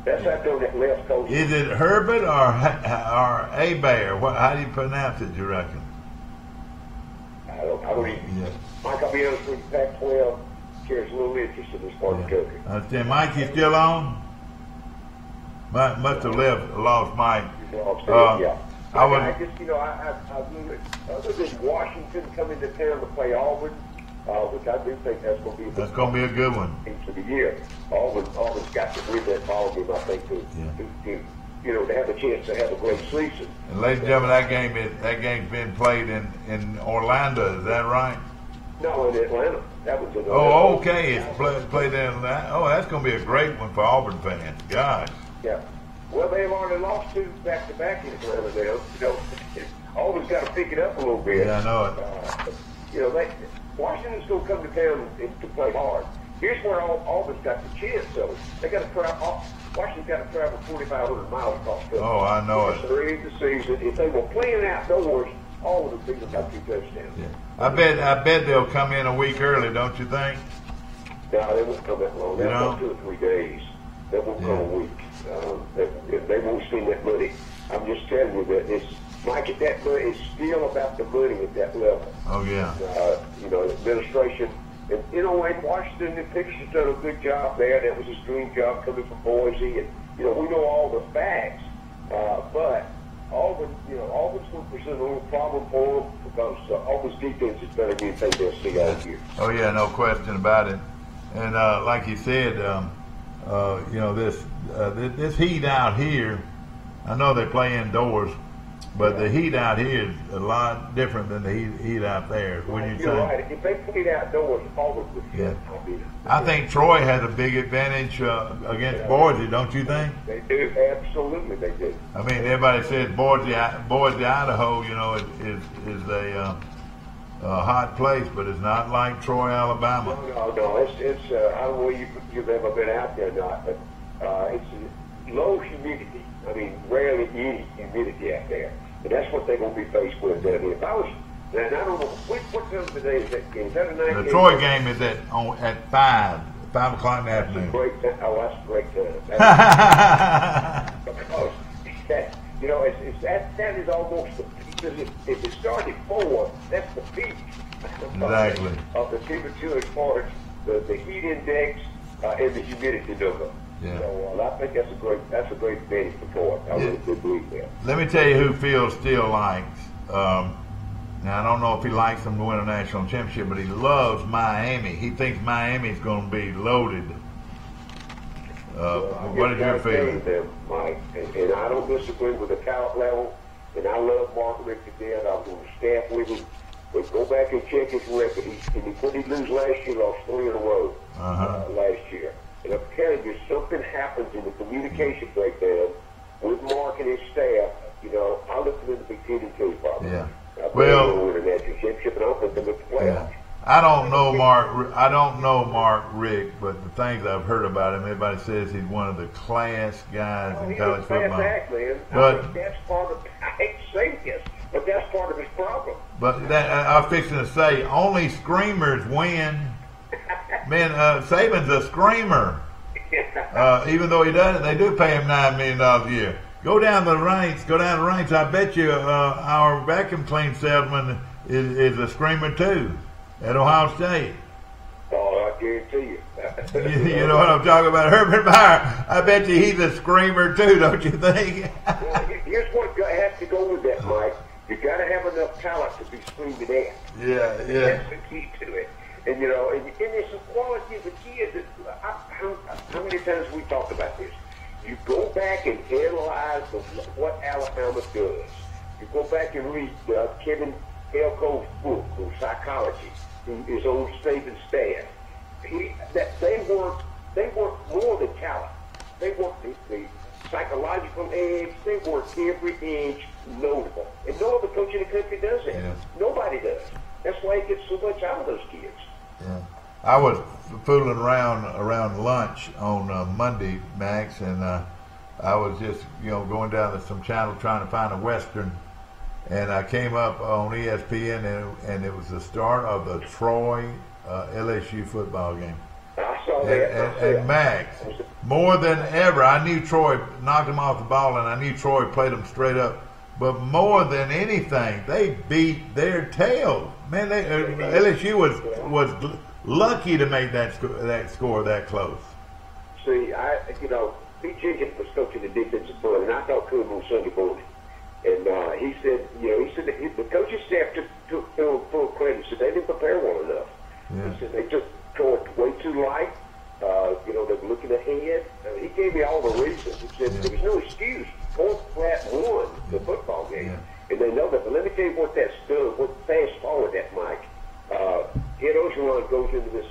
E: that's out there on that left coast.
A: Is it Herbert or Abair? How do you pronounce it, you reckon?
E: I don't even.
A: Yeah.
E: Mike, I'll be honest with you, Pac-12 carries a little interest in this part of the country.
A: I understand. Mike, you still on? Must have lost Mike.
E: Yeah.
A: I
E: just, other than Washington coming to town to play Auburn, which I do think that's going to be
A: a good one.
E: For the year. Auburn's got to win that ball game, I think, to have a chance to have a great season.
A: And ladies and gentlemen, that game's been played in Orlando. Is that right?
E: No, in Atlanta. That was in Atlanta.
A: Oh, okay. It's played in Atlanta. Oh, that's going to be a great one for Auburn fans. Gosh.
E: Yeah. Well, they've already lost 2 back-to-back in Atlanta now. Auburn's got to pick it up a little bit.
A: Yeah, I know it.
E: Washington's going to come to town to play hard. Here's where Auburn's got the chance, though. They got to travel. Washington's got to travel 4,500 miles across the country.
A: Oh, I know it.
E: During the season, if they were playing outdoors, Auburn would beat them by 2 touchdowns.
A: Yeah. I bet they'll come in a week early, don't you think?
E: No, they won't come that long. They'll come 2 or 3 days. They won't come a week. They won't spend that money. I'm just telling you that Mike, at that money, it's still about the money at that level.
A: Oh, yeah.
E: Administration. And, in Washington, the Picture's done a good job there. That was his dream job coming from Boise. And, we know all the facts. But Auburn's going to present a little problem for them because Auburn's defense is better than anything they'll see all year.
A: Oh yeah, no question about it. And like you said, you know, this heat out here. I know they play indoors, but the heat out here is a lot different than the heat out there. Wouldn't you
E: You're
A: think?
E: right. If they played outdoors, Auburn would
A: Yeah.
E: be.
A: I think Troy has a big advantage against Boise, don't you think?
E: They do. Absolutely, they do.
A: I mean, everybody says Boise, Idaho, you know, is a hot place, but it's not like Troy, Alabama.
E: No. It's I don't know if you've ever been out there or not, but it's low humidity. I mean, rarely any humidity out there, and that's what they're going to be faced with. I mean, if I was, and I don't know what time today is that game. Is that a night
A: The
E: game?
A: Troy game is at 5 o'clock in the afternoon.
E: Great time. Oh, that's a great time. Because that, you know, that is almost the because if it started 4, that's the peak.
A: Exactly.
E: Of the temperature as far as the heat index and the humidity number.
A: Yeah.
E: So I think that's a great advantage for Troy. I really do believe that.
A: Let me tell you who Phil still likes. Now, I don't know if he likes them to win a national championship, but he loves Miami. He thinks Miami's going to be loaded. What is your feeling?
E: Them, Mike, and I don't disagree with the talent level, and I love Mark Richt to death. I was on the staff with him. But go back and check his record. When he lose last year, lost 3 in a row last year. And I'm telling you, something happens in the communication breakdown with Mark and his staff. You know, I look for them to be 10-2 probably.
A: Yeah.
E: Well, they'll win a national championship, and I don't think they'll make the playoffs.
A: I don't know Mark Richt, but the things I've heard about him, everybody says he's one of the class guys in college football.
E: Exactly.
A: But
E: that's part of. I hate to say this, but that's part of his problem.
A: But I was fixing to say, only screamers win. Man, Saban's a screamer. Even though he doesn't, they do pay him $9 million a year. Go down the ranks. I bet you our vacuum clean salesman is a screamer too at Ohio State.
E: Oh, I guarantee you.
A: You know what I'm talking about, Herbert Meyer. I bet you he's a screamer too, don't you think?
E: Well, here's what has to go with that, Mike. You got to have enough talent to be screaming at.
A: Yeah.
E: That's the key to it. And you know, and it's the quality of the kids. How many times we talked about this? You go back and analyze what Alabama does. You go back and read Kevin Elko's book on psychology, his own Saban staff. They work more than talent. They work the psychological edge. They work every edge notable. And no other coach in the country does that.
A: Yeah.
E: Nobody does. That's why he gets so much out of those kids.
A: Yeah. I was fooling around lunch on Monday, Max, and I was just going down to some channel trying to find a Western, and I came up on ESPN, and it was the start of the Troy LSU football game.
E: I saw that.
A: And Max, more than ever, I knew Troy knocked him off the ball, and I knew Troy played them straight up. But more than anything, they beat their tail. Man, LSU was lucky to make that score that close.
E: See, Pete Jenkins was coaching the defensive front, and I talked to him on Sunday morning. And he said the coaching staff took full credit. He said they didn't prepare well enough.
A: Yeah.
E: He said they took it way too light. They were looking ahead. He gave me all the reasons. He said there was no excuse. Fort Platte won the football game, and they know that. But let me tell you what that's done. What fast forward that, Mike. Ed Ogeron goes into this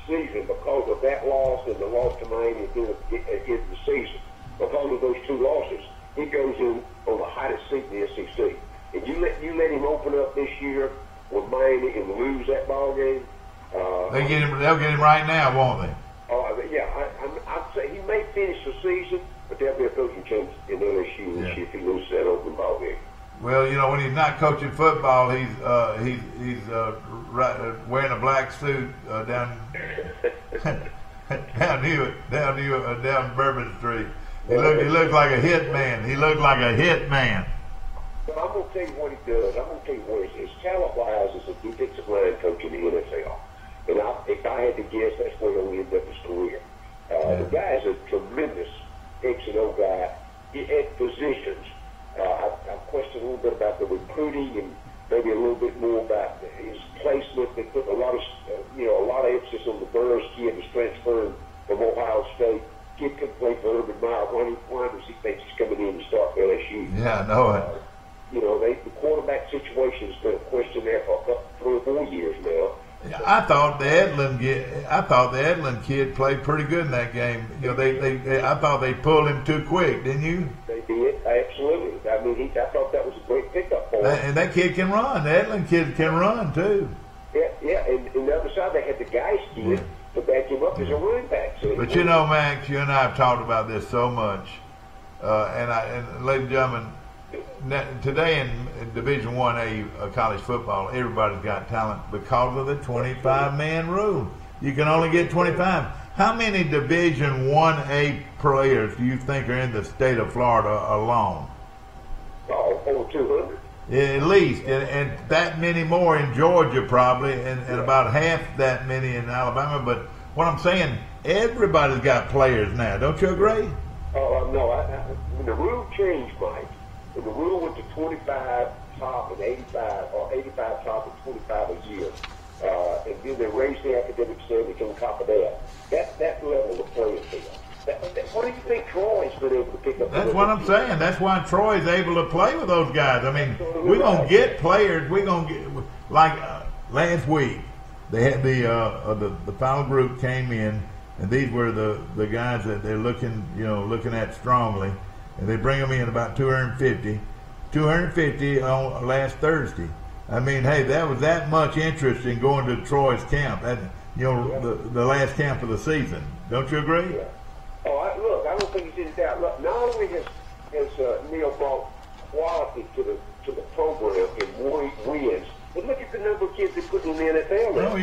E: season because of that loss and the loss to Miami at the end of the season. Because of those 2 losses, he goes in on the hottest seat in the SEC. And you let him open up this year with Miami and lose that ball game.
A: They'll get him right now, won't they?
E: I'd say he may finish the season, but there'll be a coaching change in LSU this year if he loses that open ball game.
A: Well, when he's not coaching football, he's wearing a black suit down Bourbon Street. He looks like a hit man. He looked like a hit man.
E: But I'm going to tell you what he does. I'm going to tell you what his talent-wise is a defensive line coach in the NFL. And if I had to guess, that's where he'll end up his career. The guy is a tremendous X and O guy at positions. I questioned a little bit about the recruiting maybe a little bit more about his placement. They put a lot of emphasis on the Burris kid who's transferring from Ohio State. Kid could play for Urban Meyer. Why does he think he's coming in to start for LSU?
A: Yeah, I know it.
E: The quarterback situation has been a question there for 3 or 4 years now.
A: I thought the Edlin kid played pretty good in that game. I thought they pulled him too quick, didn't you?
E: They did, absolutely. I mean, I thought that was a great pickup for him.
A: And that kid can run. The Edlin kid can run too.
E: Yeah. And on the other side, they had the guys kid to back him up as a running back. So
A: but Max, you and I have talked about this so much, and ladies and gentlemen, today in Division 1A college football, everybody's got talent because of the 25-man rule. You can only get 25. How many Division 1A players do you think are in the state of Florida alone?
E: Over 200.
A: Yeah, at least, and that many more in Georgia probably, and about half that many in Alabama. But what I'm saying, everybody's got players now. Don't you agree?
E: Oh, no. When the rule changed, Mike, when the rule went to 25 top and 85, or 85 top and 25 a year, and then they raised the academic standards on top of that level of playing field. What do you think Troy's been able to pick up?
A: That's what I'm saying. That's why Troy's able to play with those guys. I mean, we're going to get players. We're going to get, like last week, they had the final group came in, and these were the guys that they're looking at strongly. And they bring them in about 250 on last Thursday. I mean, hey, that was that much interest in going to Troy's camp, the last camp of the season. Don't you agree?
E: Yeah. Oh, I don't think he's in doubt. Look, not only has Neil brought quality to the program in wins, but look at the number of kids they put in the NFL now.
A: Oh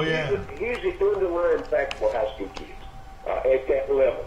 A: yeah.
E: Here's the underlying fact for high school kids at that level.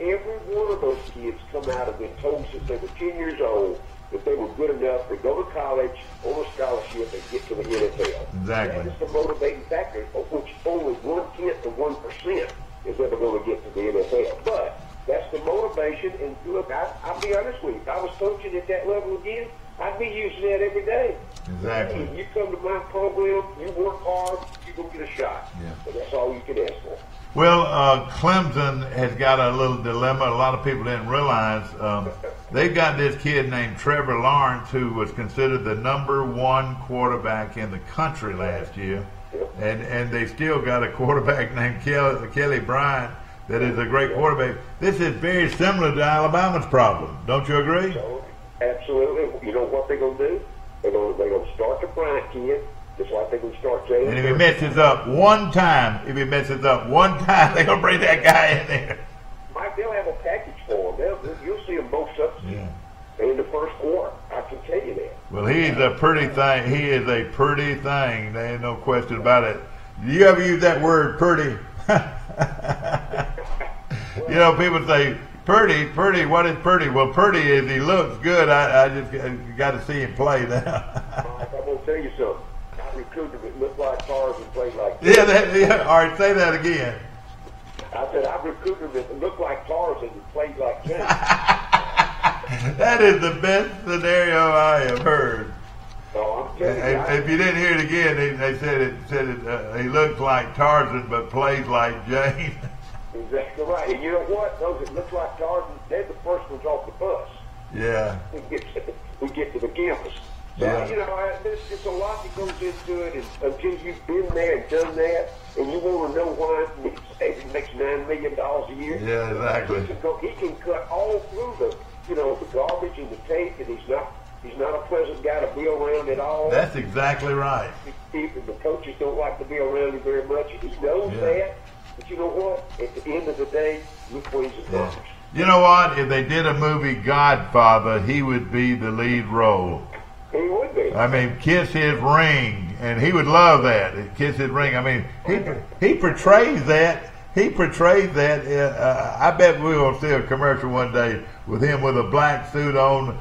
E: Every one of those kids come out and been told since they were 10 years old that they were good enough to go to college on a scholarship and get to the NFL.
A: Exactly.
E: That is the motivating factor, of which only 0.1% is ever going to get to the NFL. But that's the motivation. And look, I'll be honest with you. If I was coaching at that level again, I'd be using that every day.
A: Exactly.
E: Hey, you come to my program, you work hard, you're going to get a shot.
A: Yeah.
E: But that's all you can ask for.
A: Well, Clemson has got a little dilemma. A lot of people didn't realize they've got this kid named Trevor Lawrence, who was considered the #1 quarterback in the country last year, and they still got a quarterback named Kelly Bryant that is a great quarterback. This is very similar to Alabama's problem. Don't you agree?
E: Absolutely. You know what they're going to do? They're going to start the Bryant kid. Just like they can start James.
A: And if he messes up one time, they're going to bring that guy in there.
E: Mike, they'll have a package for him. You'll see them both substitute in the first quarter. I can tell you that.
A: Well, he's a pretty thing. He is a pretty thing. There ain't no question about it. Do you ever use that word, pretty? People say, pretty, what is pretty? Well, pretty is he looks good. I just got to see him play now.
E: Mike, I'm going to tell you something. Recruiter that looked like Tarzan and played like James.
A: All right, say that again.
E: I said, I've recruited that looked like Tarzan and played like James.
A: That is the best scenario I have heard.
E: Oh, I'm telling you.
A: If you didn't hear it again, they said he looks like Tarzan but plays like James.
E: Exactly right. And you know what? Those that look like Tarzan, they're the first ones off the bus.
A: Yeah.
E: We get to the campus. So, there's just a lot that goes into it, and until you've been there and done that, and you want to know why he makes $9 million a year.
A: Yeah, exactly.
E: He can cut all through the garbage and the tape, and he's not a pleasant guy to be around at all.
A: That's exactly right.
E: The coaches don't like to be around him very much, and he knows that. But you know what? At the end of the day, look what he's accomplished.
A: You know what? If they did a movie Godfather, he would be the lead role.
E: He would be.
A: I mean, kiss his ring, and he would love that. Kiss his ring. I mean, he portrays that. I bet we're gonna see a commercial one day with him with a black suit on,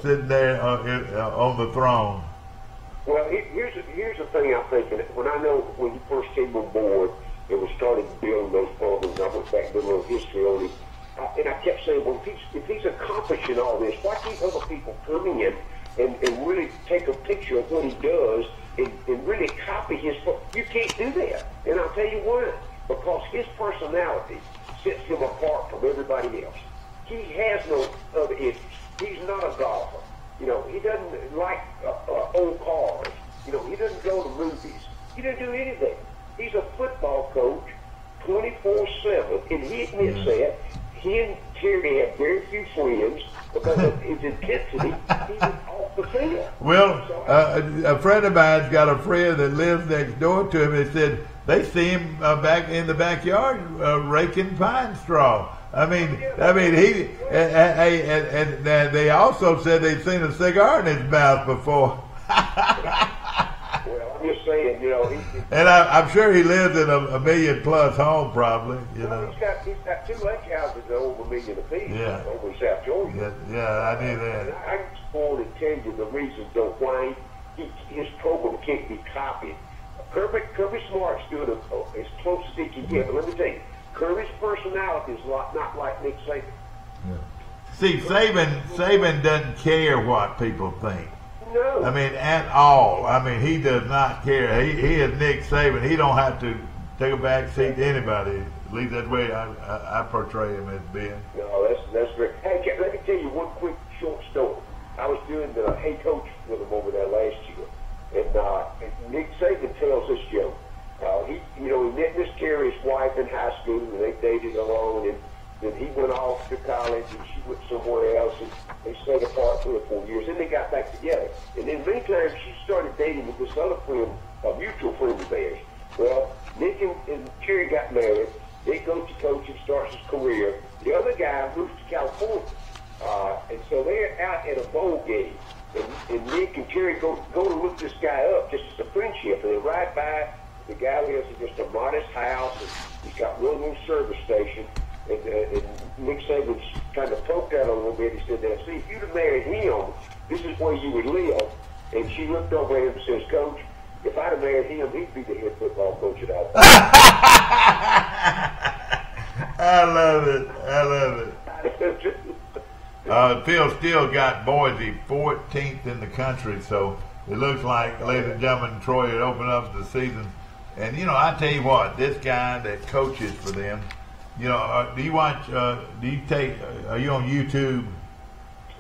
A: sitting there on the throne.
E: Well, here's the thing I'm thinking. When he first came on board and was starting building those programs, I went back and did a little history on him, and I kept saying, well, if he's accomplishing all this, why keep other people coming in and really take a what he does and really copy his. You can't do that, and I'll tell you why. Because his personality sets him apart from everybody else. He has no other interests. He's not a golfer. You know, he doesn't like old cars. You know, he doesn't go to movies. He doesn't do anything. He's a football coach 24/7, and he admits that. He and Terry have very few friends because of his intensity. He's off the field.
A: Well, a friend of mine's got a friend that lives next door to him. He said they see him back in the backyard raking pine straw. I mean, he and they also said they'd seen a cigar in his mouth before.
E: Well, I'm just saying, you know,
A: and I'm sure he lives in a $1 million+ home, probably. You know,
E: he's got 2 lake houses that are over $1 million apiece.
A: Yeah.
E: Over in South Georgia.
A: Yeah, I knew that.
E: And I can go on and tell you the reasons though why his program can't be copied. Kirby Smart's doing as close as he can get. But let me tell you, Kirby's personality is not like Nick Saban.
A: Yeah. See, Saban doesn't care what people think.
E: No.
A: I mean, at all. I mean, he does not care. He is Nick Saban. He don't have to take a back seat to anybody. At least that's the way I portray him as being.
E: No, that's great. Hey, let me tell you one quick short story. I was doing the Hey Coach with him over there last year, and Nick Saban tells this joke. He met Miss Carey's wife in high school, and they dated alone, and then he went off to college, and she went somewhere else, and they stayed apart 3 or 4 years. Then they got back together. And in the meantime, she started dating with this other friend, a mutual friend of theirs. Well, Nick and Terry got married. Nick goes to coaching, starts his career. The other guy moves to California. And so they're out at a bowl game. And Nick and Terry go to look this guy up just as a friendship. And they ride by. The guy lives in just a modest house. And he's got one little service station. And Nick Saban kind of poked at him a little bit. He said, now, see, if you'd have married him, this is where you would live. And she looked over at him and says, Coach, if I'd have married him, he'd be the head football coach at Alabama.
A: I love it. Phil Steele got Boise 14th in the country, so it looks like, ladies and gentlemen, Troy had opened up the season. And, you know, I tell you what, this guy that coaches for them, you know, do you watch, are you on YouTube?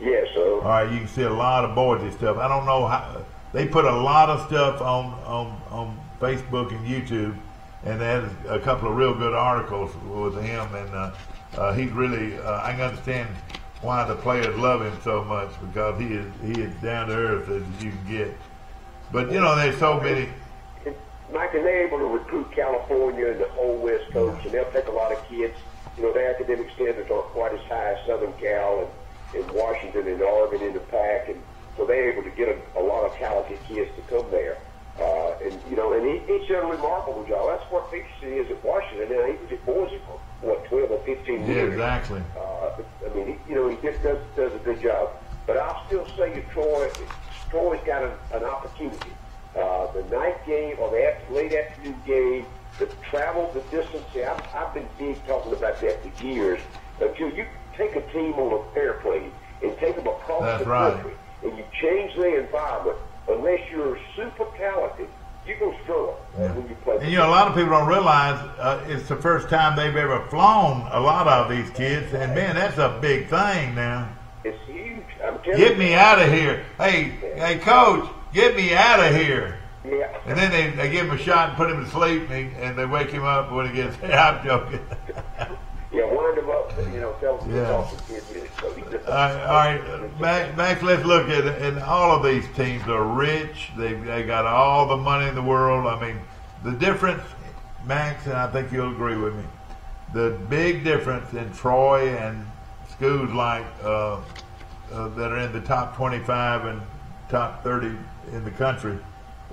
E: Yes, sir.
A: All right, you can see a lot of Boise stuff. I don't know how, they put a lot of stuff on Facebook and YouTube, and there's a couple of real good articles with him, and he's really, I can understand why the players love him so much, because he is down to earth as you can get. But, you know, there's so many.
E: Mike, and they're able to recruit California and the whole West Coast, and they'll take a lot of kids. You know, their academic standards aren't quite as high as Southern Cal and Washington and Oregon in the pack, and so they're able to get a lot of talented kids to come there. And, you know, and he's done a remarkable job. That's what Peterson is at Washington. Now, he was at Boise for, 12 or 15 years.
A: Yeah, exactly.
E: I mean, he just does a good job. But I'll still say to Troy's got an opportunity. The night game or the late afternoon game, the travel, the distance. See, I've been talking about that for years. Until you take a team on an airplane and take them across the country, and you change the environment, unless you're super talented, you're going to struggle when you play.
A: And, you know, a lot of people don't realize it's the first time they've ever flown, a lot of these kids. And, man, that's a big thing now.
E: It's huge. I'm telling you.
A: Get me out of here. Hey, Coach, get me out of here.
E: Yeah.
A: And then they give him a shot and put him to sleep, and they wake him up when he gets, hey, I'm joking.
E: Yeah, wind him up, you know, tell him to talk to kids.
A: All right, Max, let's look at it. And all of these teams are rich. They got all the money in the world. I mean, the difference, Max, and I think you'll agree with me, the big difference in Troy and schools like that are in the top 25 and top 30 in the country,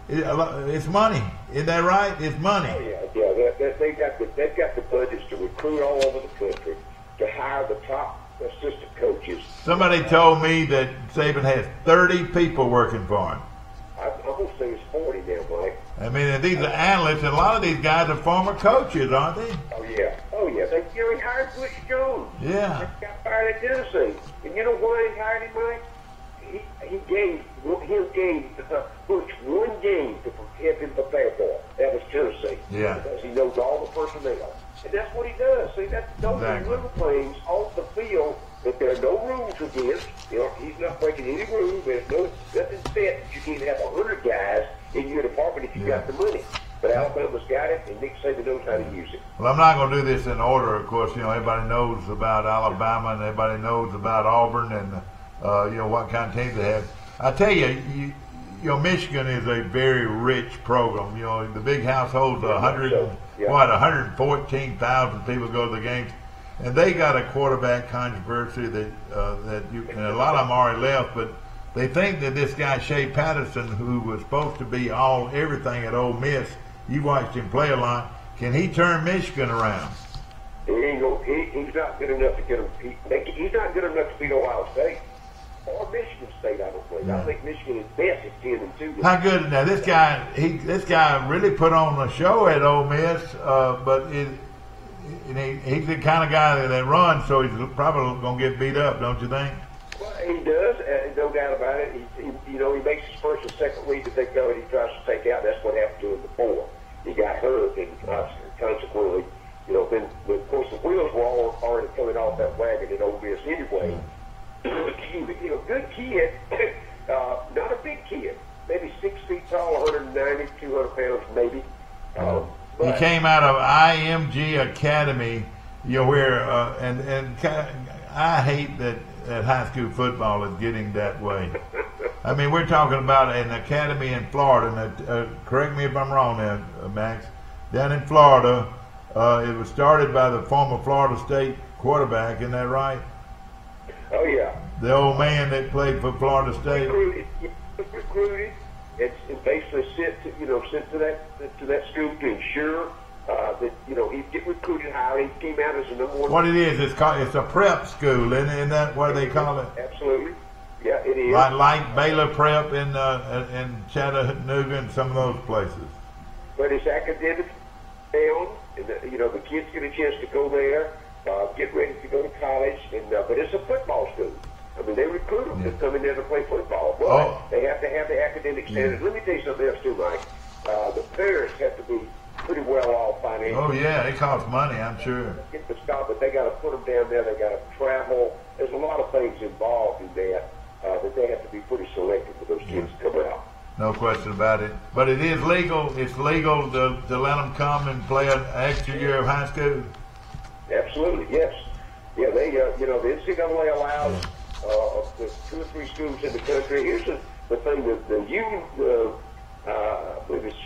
A: it's money. Isn't that right? It's money.
E: Oh, yeah. They've got the budgets to recruit all over the country, to hire the top assistant coaches.
A: Somebody told me that Saban has 30 people working for him.
E: I'm going to say it's 40 now, Mike.
A: I mean, and these are analysts, and a lot of these guys are former coaches, aren't they?
E: Oh, yeah. He hired Butch Jones.
A: Yeah.
E: He got fired at Tennessee. And you know why he hired him, Mike? he gave Butch one game to help him prepare for it. That was Tennessee.
A: Yeah.
E: Because he knows all the personnel. And that's what he does. See, those
A: Exactly.
E: are little things off the field that there are no rules against. You know, he's not breaking any rules. There's nothing set that you can't have 100 guys in your department if you got the money. But Alabama's got it, and Nick Saban knows how to use it.
A: Well, I'm not going to do this in order. Of course, you know, everybody knows about Alabama and everybody knows about Auburn and, you know, what kind of teams they have. I tell you, Michigan is a very rich program. You know, the big households, 114,000 people go to the games. And they got a quarterback controversy and a lot of them already left, but they think that this guy, Shea Patterson, who was supposed to be everything at Ole Miss, you watched him play a lot, can he turn Michigan around?
E: He's not good enough to get him. He's not good enough to beat Ohio State or Michigan State. I don't believe.
A: Yeah.
E: I think Michigan is best at 10-2.
A: How good now? This guy really put on a show at Ole Miss, but he's the kind of guy that runs, so he's probably going to get beat up, don't you think?
E: Well, he does, no doubt about it. He makes his first and second read that they go, and he tries to take out. That's what happened to him before. He got hurt, and consequently, then of course the wheels were already coming off that wagon in Ole Miss anyway. Good kid, not a big kid, maybe 6 feet tall, 190, 200 pounds maybe.
A: He came out of IMG Academy, where and I hate that high school football is getting that way. I mean, we're talking about an academy in Florida, and correct me if I'm wrong there, Max. Down in Florida, it was started by the former Florida State quarterback, isn't that right?
E: Oh yeah.
A: The old man that played for Florida State.
E: Recruited. It's basically sent to that school to ensure that he'd get recruited higher. He came out as a number one.
A: What it is, it's a prep school, isn't that what they call it?
E: Absolutely. Yeah, it is.
A: Like Baylor Prep in Chattanooga and some of those places.
E: But it's academic down, and the kids get a chance to go there, get ready to go to college, but it's a football school. I mean, they recruit them to come in there to play football. But they have to have the academic standards. Let me tell you something else too, Mike. The parents have to be pretty well off financially.
A: Oh yeah, it costs money, I'm sure.
E: Get the stop, but they got to put them down there. They got to travel. There's a lot of things involved in that that they have to be pretty selective for those kids to come out.
A: No question about it. But it is legal. It's legal to let them come and play an extra year of high school.
E: Absolutely, yes. Yeah, they the NCAA allows the 2 or 3 schools in the country. Here's the thing: the Union, I believe it's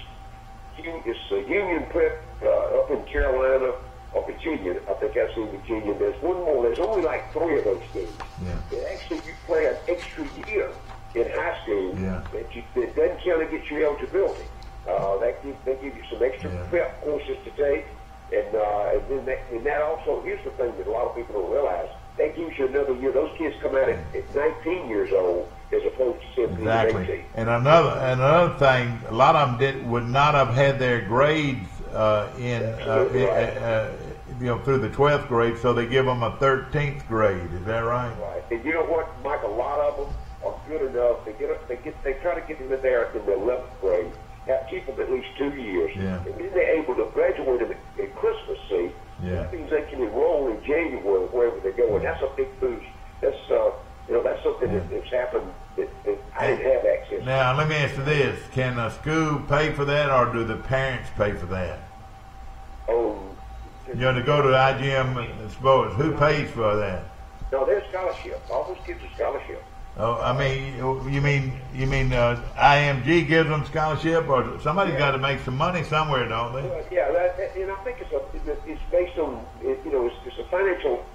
E: Union Prep up in Carolina or Virginia. I think that's in Virginia. There's one more. There's only like 3 of those schools.
A: Yeah.
E: And actually, you play an extra year in high school.
A: Yeah.
E: That doesn't count against your eligibility. They give you some extra prep courses to take, and then that also, here's the thing that a lot of people don't realize. That gives you another year. Those kids come out at 19 years old as opposed to 17
A: Exactly.
E: 18.
A: And another thing, a lot of them would not have had their grades through the 12th grade, so they give them a 13th grade. Is that right?
E: Right. And you know what, Mike? A lot of them are good enough. They try to get them in there in the 11th grade. Keep them at least 2 years.
A: Yeah.
E: And then they're able to graduate them at Christmas. See.
A: Yeah.
E: That means they can enroll in January wherever they go, and that's a big boost. That's that's something that's happened that I didn't have access to.
A: Now, let me ask you this. Can a school pay for that, or do the parents pay for that?
E: Oh.
A: To go to IGM sports, who pays for that?
E: No, there's scholarship. All those kids are scholarship.
A: Oh, I mean, you mean IMG gives them scholarship, or somebody's got to make some money somewhere, don't they?
E: Yeah, and I think it's based on it's a financial.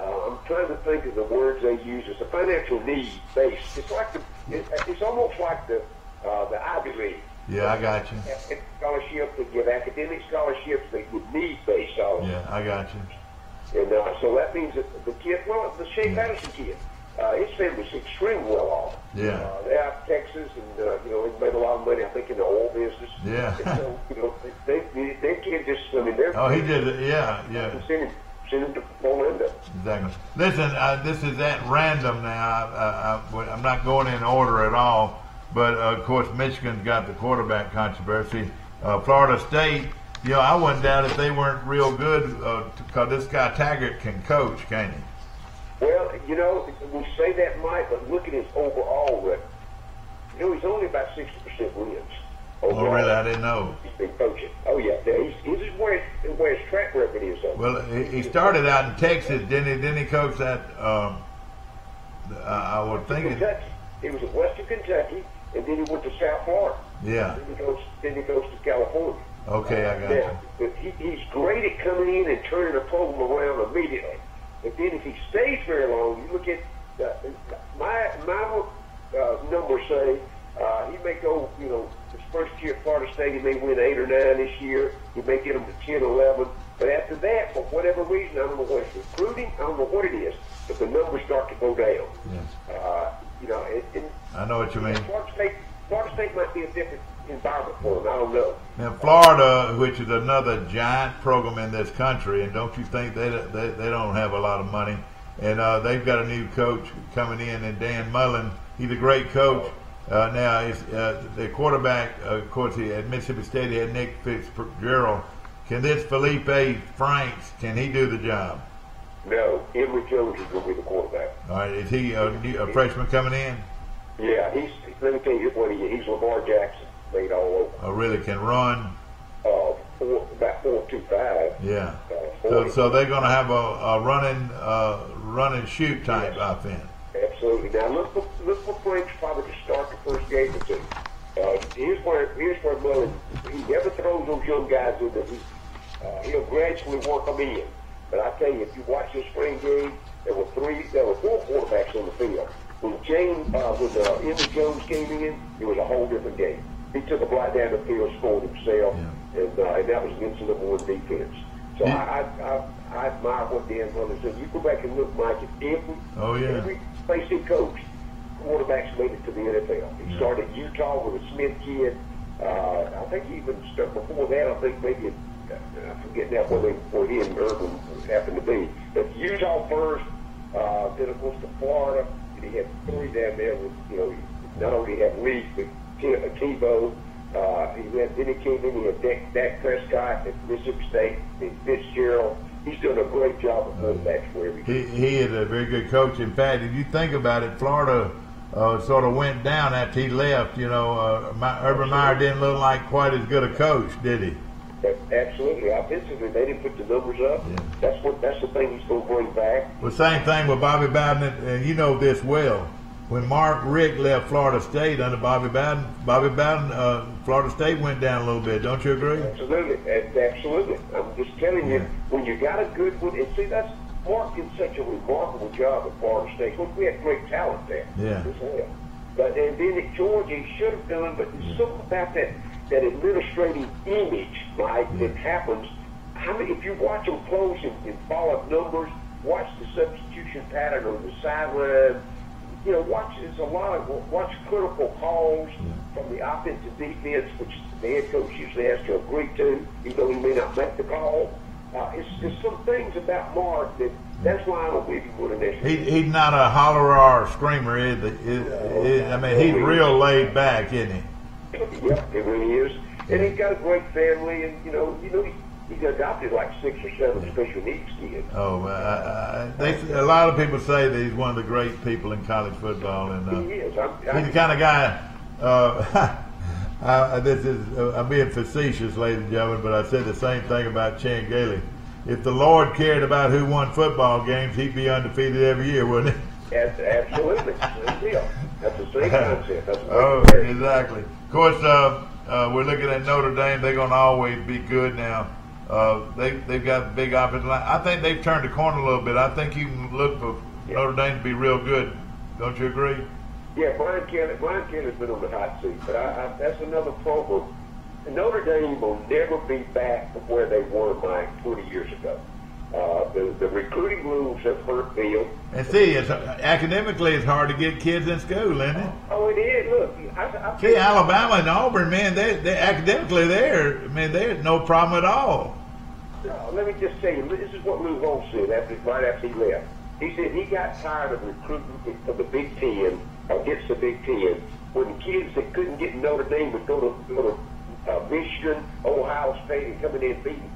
E: I'm trying to think of the words they use. It's a financial need based. It's like it's almost like the Ivy League.
A: Yeah, I got you.
E: Scholarship, they give academic scholarships. They give need based scholarships.
A: Yeah, I got you.
E: And so that means that the kid, the Shea Patterson kid. His family's extremely well off.
A: Yeah.
E: They're out in Texas, and he's made a lot of money, I think, in the oil business.
A: Yeah.
E: And so they can't just. I mean, they're.
A: Oh, he did it. Yeah.
E: send him to Orlando.
A: Exactly. Listen, this is at random now. I'm not going in order at all, but of course Michigan's got the quarterback controversy. Florida State, I wouldn't doubt if they weren't real good because this guy Taggart can coach, can't he?
E: Well, we say that, Mike, but look at his overall record. He's only about 60% wins. Overall.
A: Oh, really? I didn't know.
E: He's been coaching. Oh, yeah. He's where his track record is. Though.
A: Well, he started out in Texas, didn't he coach that? I would think
E: Kentucky. He was at Western Kentucky, and then he went to South Florida.
A: Yeah.
E: Then he goes to California.
A: Okay, I got you.
E: But he's great at coming in and turning a program around immediately. But then if he stays very long, you look at my numbers say he may go, his first year at Florida State, he may win 8 or 9 this year. He may get them to 10, 11. But after that, for whatever reason, I don't know what it's recruiting, I don't know what it is, but the numbers start to go down.
A: Yes. I know what you mean.
E: Florida State might be a different environment for him. I don't know.
A: Now, Florida, which is another giant program in this country, and don't you think they don't have a lot of money? And they've got a new coach coming in, and Dan Mullen. He's a great coach. Now, the quarterback, of course, at Mississippi State, he had Nick Fitzgerald. Can this Felipe Franks, can he do the job?
E: No, Emory Jones is going to be the quarterback.
A: All right, is he a freshman coming in?
E: Yeah, let me tell you what he is. He's Lamar Jackson, made all over.
A: Oh, really? Can run?
E: About 4.25.
A: Yeah. So they're going to have a run and shoot type offense.
E: Absolutely. Now look for Franks probably to start the first game or two. Here's where Mullen, he never throws those young guys in that he'll gradually work them in. But I tell you, if you watch the spring game, there were 4 quarterbacks on the field. When Emory Jones came in, it was a whole different game. He took a right down the field, scored himself, and that was against the number 1 defense. So I admire what Dan Mullen said. You go back and look, Mike, at every place he coached, quarterbacks made it to the NFL. He started at Utah with a Smith kid. I think he even started before that. I think maybe I forget now where he and Urban happened to be. But Utah first, then of course to Florida. And he had 3 down there with not only had Lee but Tebow. Then he came in. He had Dak Prescott at Mississippi State and Fitzgerald. He's done a great job of quarterbacks for everything.
A: He is a very good coach. In fact, if you think about it, Florida sort of went down after he left. Urban Meyer didn't look like quite as good a coach, did he?
E: Absolutely. Offensively, they didn't put the numbers up. Yeah. That's the thing he's going to bring back.
A: Well, same thing with Bobby Bowden, and you know this well. When Mark Richt left Florida State under Bobby Bowden, Florida State went down a little bit. Don't you agree?
E: Absolutely. I'm just telling you, when you got a good one, and see, Mark did such a remarkable job at Florida State. Look, we had great talent there as well. And then at Georgia, he should have done, but there's something about that administrative image, Mike, that happens. If you watch them close and follow numbers, watch the substitution pattern on the sideline. Watch critical calls from the offensive defense, which the head coach usually has to agree to, even though he may not make the call. There's some things about Mark that's why I don't believe he would have necessarily.
A: He's not a hollerer or a screamer, is he? I mean, he's real laid back, isn't he?
E: Yep, it really is. And he's got a great family, and he's adopted like 6 or 7 special needs kids.
A: Oh, a lot of people say that he's one of the great people in college football, and
E: he is.
A: He's the kind of guy. I'm being facetious, ladies and gentlemen, but I said the same thing about Chan Gailey. If the Lord cared about who won football games, he'd be undefeated every year, wouldn't he?
E: Absolutely. That's the same concept.
A: Exactly. Of course, we're looking at Notre Dame. They're going to always be good now. They've got big offensive line. I think they've turned the corner a little bit. I think you can look for Notre Dame to be real good. Don't you agree?
E: Yeah, Brian Kelly's been on the hot seat, but that's another program. Notre Dame will never be back to where they were, Mike, 20 years ago. The recruiting rules have hurt Bill.
A: And see, academically, it's hard to get kids in school, isn't it?
E: Oh, it is. Look,
A: see, Alabama and Auburn, man, they academically, they're no problem at all.
E: Let me just tell you, this is what Lou Holtz said right after he left. He said he got tired of recruiting for the Big Ten, against the Big Ten, when kids that couldn't get Notre Dame would go to Michigan, Ohio State, and come in and beat them.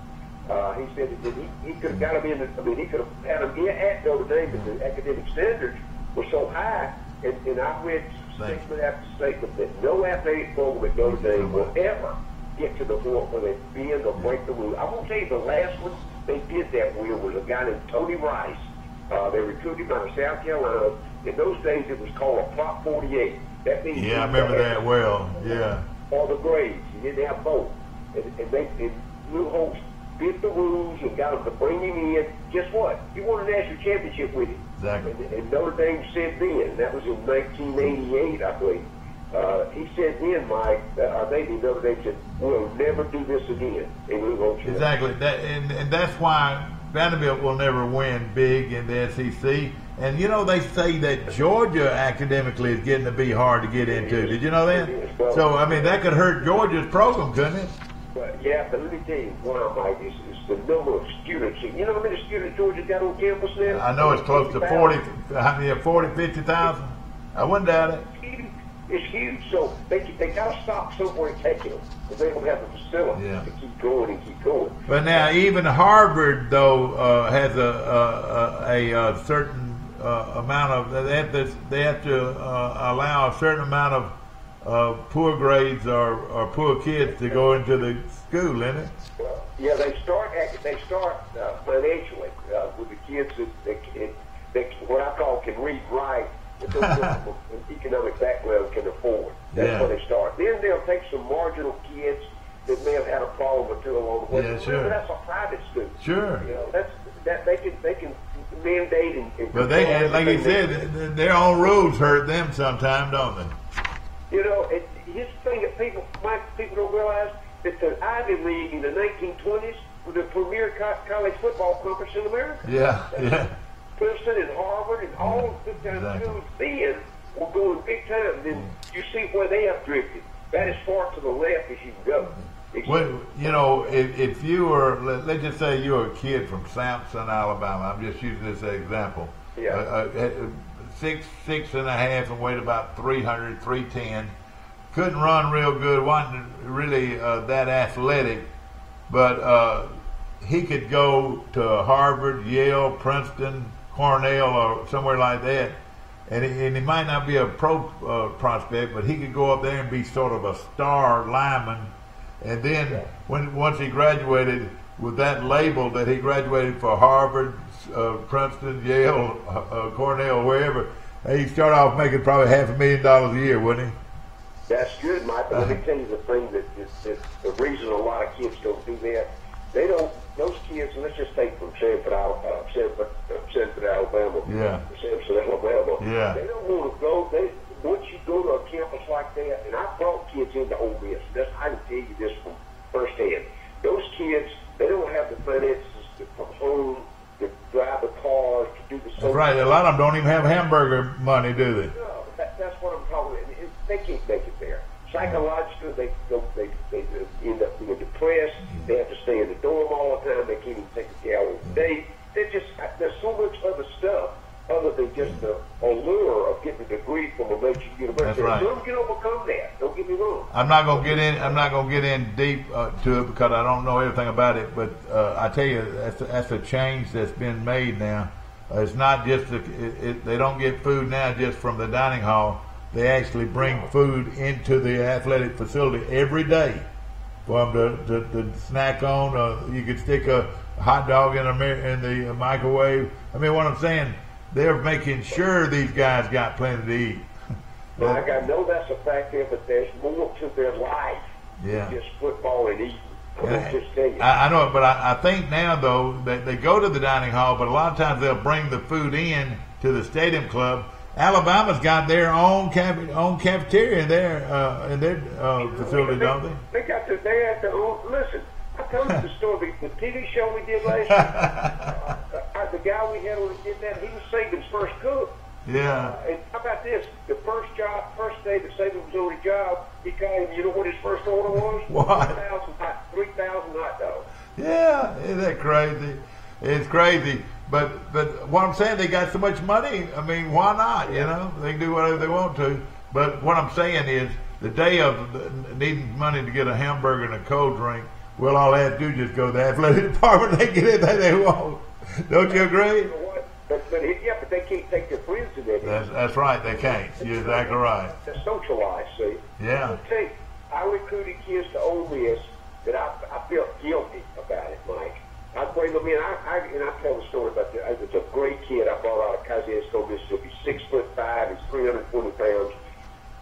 E: He said that he could have got them in. He could have had them at Notre Dame, but the academic standards were so high. And I read statement after statement that no athletic program at Notre Dame will ever get to the point where they bend or break the rule. I won't tell you the last one they did that with was a guy named Tony Rice. They recruited him out of South Carolina. In those days, it was called a Prop 48. That means
A: I remember that well. Yeah.
E: All the grades. You didn't have both. And Lou Holtz bit the rules and got them to bring him in. Guess what? He won a national championship with him.
A: Exactly.
E: And Notre Dame said then, and that was in 1988, I believe. He said then, Mike, maybe Notre Dame said, we'll never do this again. And Lou Holtz said,
A: exactly. And that's why Vanderbilt will never win big in the SEC. And, you know, they say that Georgia academically is getting to be hard to get into. Did you know that? So, I mean, that could hurt Georgia's program, couldn't it?
E: Yeah, but let me tell you, Mike, is the number of students. You know how many students Georgia got on campus now?
A: I know it's close to 40, 50,000. I wouldn't doubt it.
E: It's huge, so they got to stop somewhere and take them. Because they don't have the facility to keep going and keep going.
A: But now, even Harvard, though, has a certain amount of, they have to allow a certain amount of poor grades or poor kids to go into the school, isn't it?
E: Well, yeah, they start financially with the kids that what I call can read, write, that those from an economic background can afford. That's where they start. Then they'll take some marginal kids that may have had a problem or two along the way.
A: Yeah, sure.
E: But that's a private school.
A: Sure.
E: You know, that they can mandate and
A: but they, like you said, their own rules hurt them sometimes, don't they?
E: You know, here's the thing that people don't realize, that the Ivy League in the 1920s was the premier college football conference in America.
A: Yeah.
E: Princeton and Harvard and all the big-time schools then were going big time. Then you see where they have drifted. That is far to the left as you can go.
A: Well, you know, if you were, let's just say you were a kid from Sampson, Alabama. I'm just using this as an example.
E: Yeah.
A: 6'6.5" and weighed about 300, 310. Couldn't run real good. Wasn't really that athletic, but he could go to Harvard, Yale, Princeton, Cornell, or somewhere like that. And he might not be a pro prospect, but he could go up there and be sort of a star lineman. And then once he graduated with that label that he graduated for Harvard, Princeton, Yale, Cornell, wherever, he started off making probably $500,000 a year, wouldn't he?
E: That's good, Mike. But let me tell you the thing that the reason a lot of kids don't do that. They don't. Those kids. Let's just take from Sanford, Alabama.
A: Yeah.
E: Samson, Alabama.
A: Yeah.
E: They don't want to go. Once you go to a campus like that, and I brought kids into Ole Miss. I can tell you this from firsthand. Those kids, they don't have the finances from home to drive the cars to do the.
A: That's right. A lot of them don't even have hamburger money, do they?
E: No, that's what I'm talking about. They can't make it there. Psychologically, they end up being depressed. They have to stay in the dorm all the time. They can't even take a shower a day. There's so much other stuff other than just the allure of getting a degree from a major university.
A: That's right.
E: Some can overcome that. Don't get me wrong.
A: I'm not gonna get in deep to it because I don't know everything about it. But I tell you, that's a change that's been made now. It's not just they don't get food now just from the dining hall. They actually bring food into the athletic facility every day for them to snack on. You could stick a hot dog in the microwave. I mean, what I'm saying, they're making sure these guys got plenty to eat.
E: Mike, I know that's a fact there, but there's more to their life than just football and eating.
A: I know it, but I think now, though, that they go to the dining hall, but a lot of times they'll bring the food in to the stadium club. Alabama's got their own cafeteria in their facility, don't they?
E: They got they have their own. Listen, I told you the story. The TV show we did last year. The guy we had who did that, he was Saban's first cook.
A: Yeah.
E: And how about this? The first day that Saban was on the job, he called him. You know what his first order was?
A: What?
E: 3,000 hot dogs.
A: Yeah, isn't that crazy? It's crazy. But what I'm saying, they got so much money. I mean, why not? You know, they can do whatever they want to. But what I'm saying is, the day of needing money to get a hamburger and a cold drink, well, all they have to do is just go to the athletic department and they get anything they want. Don't you agree?
E: You know what? But they can't take their friends to that.
A: That's right. They can't. You're exactly right.
E: They're socialized, see.
A: Yeah.
E: I'll tell you, I recruited kids to Ole Miss that I felt guilty about it, Mike. I bring them in. I tell the story about that. It's a great kid I brought out of Kosciuszko, Mississippi. 6'5", he's 320 pounds.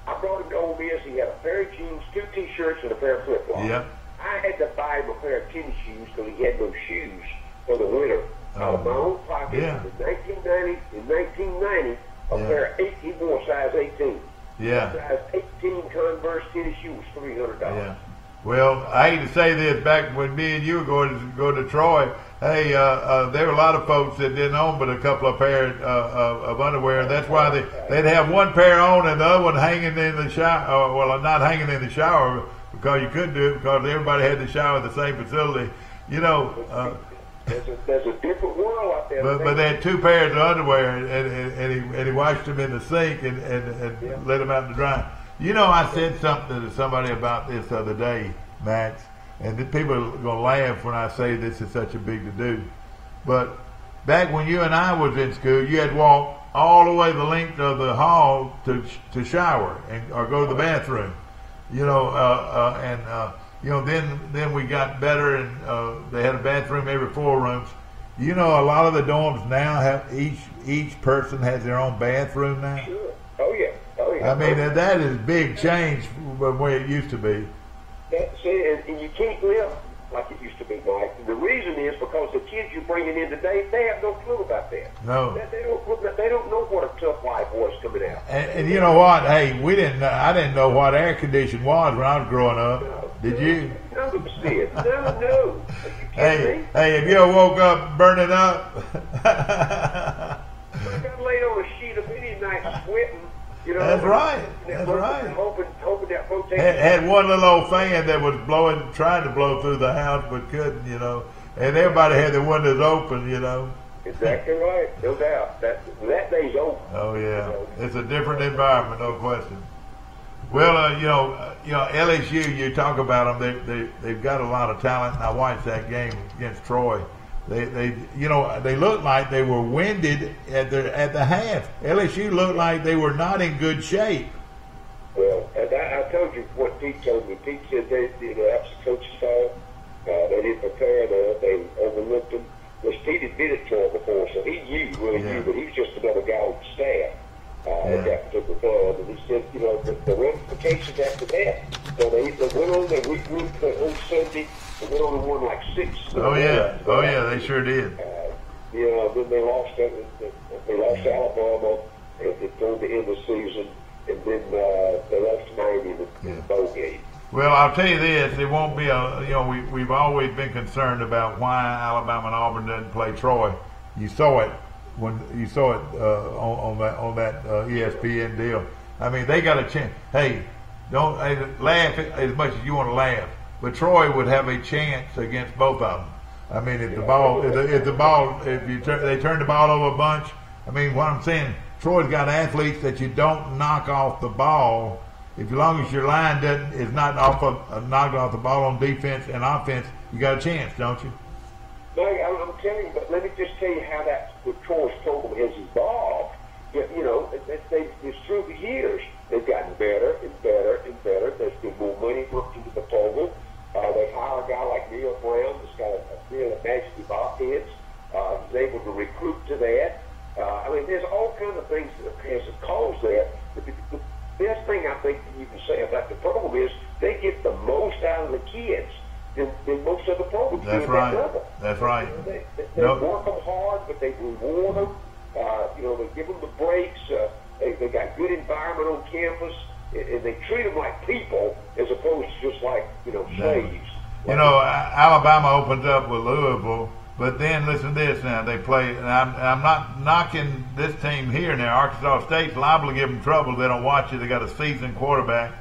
E: I brought him to Ole Miss. He had a pair of jeans, 2 T-shirts, and a pair of flip-flops.
A: Yep.
E: I had to buy him a pair of tennis shoes because he had no shoes for the winter. Out of my own pocket,
A: Yeah.
E: in 1990, a pair of 18, he wore size 18.
A: Yeah.
E: Size 18 Converse tennis shoes was $300.
A: Yeah. Well, I hate to say this, back when me and you were going to go to Troy, hey, there were a lot of folks that didn't own but a couple of pairs of underwear. That's why they'd have one pair on and the other one hanging in the shower. Well, not hanging in the shower because you couldn't do it because everybody had to shower at the same facility. You know.
E: There's a different world out there.
A: But they had 2 pairs of underwear and he washed them in the sink and let them out to dry. You know, I said something to somebody about this the other day, Max, and people are going to laugh when I say this is such a big to do. But back when you and I was in school, you had to walk all the way the length of the hall to shower or go to the bathroom. You know, you know, then we got better and they had a bathroom every 4 rooms. You know, a lot of the dorms now have each person has their own bathroom now.
E: Sure. Oh yeah.
A: I mean, that is big change from the way it used to be.
E: And you can't live like it used to be, Mike. And the reason is because the kids you're bringing in today, they have no clue about that.
A: No.
E: They don't know what a tough life was coming out.
A: And you know what? Hey, I didn't know what air conditioning was when I was growing up. Did you?
E: No. No.
A: Hey, have you ever woke up burning up?
E: I got laid on a sheet of many nights sweating. You know,
A: That's right.
E: Hoping that rotation.
A: Had one little old fan that was trying to blow through the house, but couldn't, you know. And everybody had their windows open, you know.
E: Exactly right, no doubt. That day's over.
A: Oh yeah, it's a different environment, no question. Well, you know, LSU. You talk about them. They've got a lot of talent. I watched that game against Troy. They looked like they were winded at the half. LSU looked like they were not in good shape.
E: Well, and I told you what Pete told me. Pete said that's the coach's fault. They didn't prepare enough. They overlooked them. Which Pete had been at Troy before, so he knew, but he was just another guy on the staff at that particular club. And he said, the ramifications after that. So they went on, they regrouped on Sunday. They went on and won like 6.
A: Oh yeah, they sure did.
E: Then they lost Alabama toward the end of the season, and then they lost Miami in the bowl game.
A: Well, I'll tell you this: it won't be we've always been concerned about why Alabama and Auburn doesn't play Troy. You saw it on that ESPN deal. I mean, they got a chance. Hey, don't laugh as much as you want to laugh. But Troy would have a chance against both of them. I mean, if they turn the ball over a bunch. I mean, what I'm saying, Troy's got athletes that you don't knock off the ball. As long as your line is not knocked off the ball on defense and offense, you got a chance, don't you?
E: No, I'm telling you. But let me just tell you how the Troy's program has evolved. It's through the years. They've gotten better and better and better. There's been more money worked into the program. They hire a guy like Neil Brown that's got a real imaginative offense. He's able to recruit to that. I mean, there's all kinds of things that has caused that. But the best thing I think you can say about the program is they get the most out of the kids than most of the programs do at that level.
A: That's right.
E: They work them hard, but they reward them. They give them the breaks. They got good environment on campus, and they treat them like people as opposed to just like slaves.
A: Alabama opens up with Louisville, but then listen to this now. They play, and I'm not knocking this team here now. Arkansas State's liable to give them trouble. They don't watch it. They got a seasoned quarterback,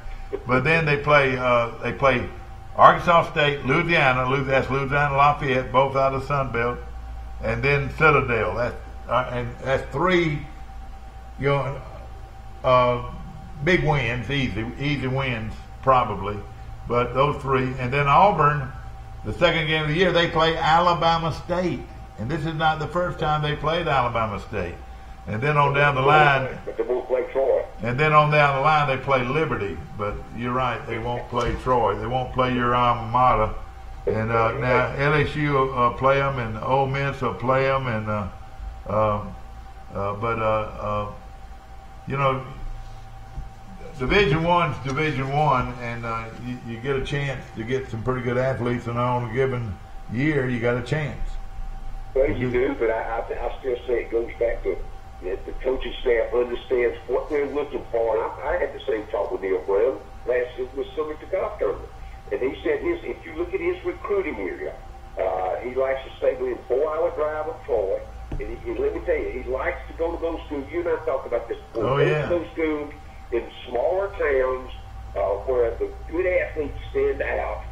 A: but then they play Arkansas State, Louisiana, that's Louisiana Lafayette, both out of the Sun Belt, and then Citadel. That's 3, big wins, easy wins probably, but those 3, and then Auburn, the second game of the year, they play Alabama State, and this is not the first time they played Alabama State. And then on down the line,
E: but they won't play Troy.
A: And then on down the line, they play Liberty. But you're right, they won't play Troy. They won't play your alma mater. And now LSU will play them, and Ole Miss will play them. And Division One's Division One, and you get a chance to get some pretty good athletes, and on a given year, you got a chance.
E: Well, you do, but I still say it goes back to the coaching staff understands what they're looking for. And I had the same talk with Neil Brown last year with Summit to Golf Tournament. And he said if you look at his recruiting area, he likes to stay within 4-hour drive of Troy. And let me tell you, he likes to go to those schools. You and I talked about this before.
A: Oh, yeah.
E: Those schools in smaller towns where the good athletes stand out.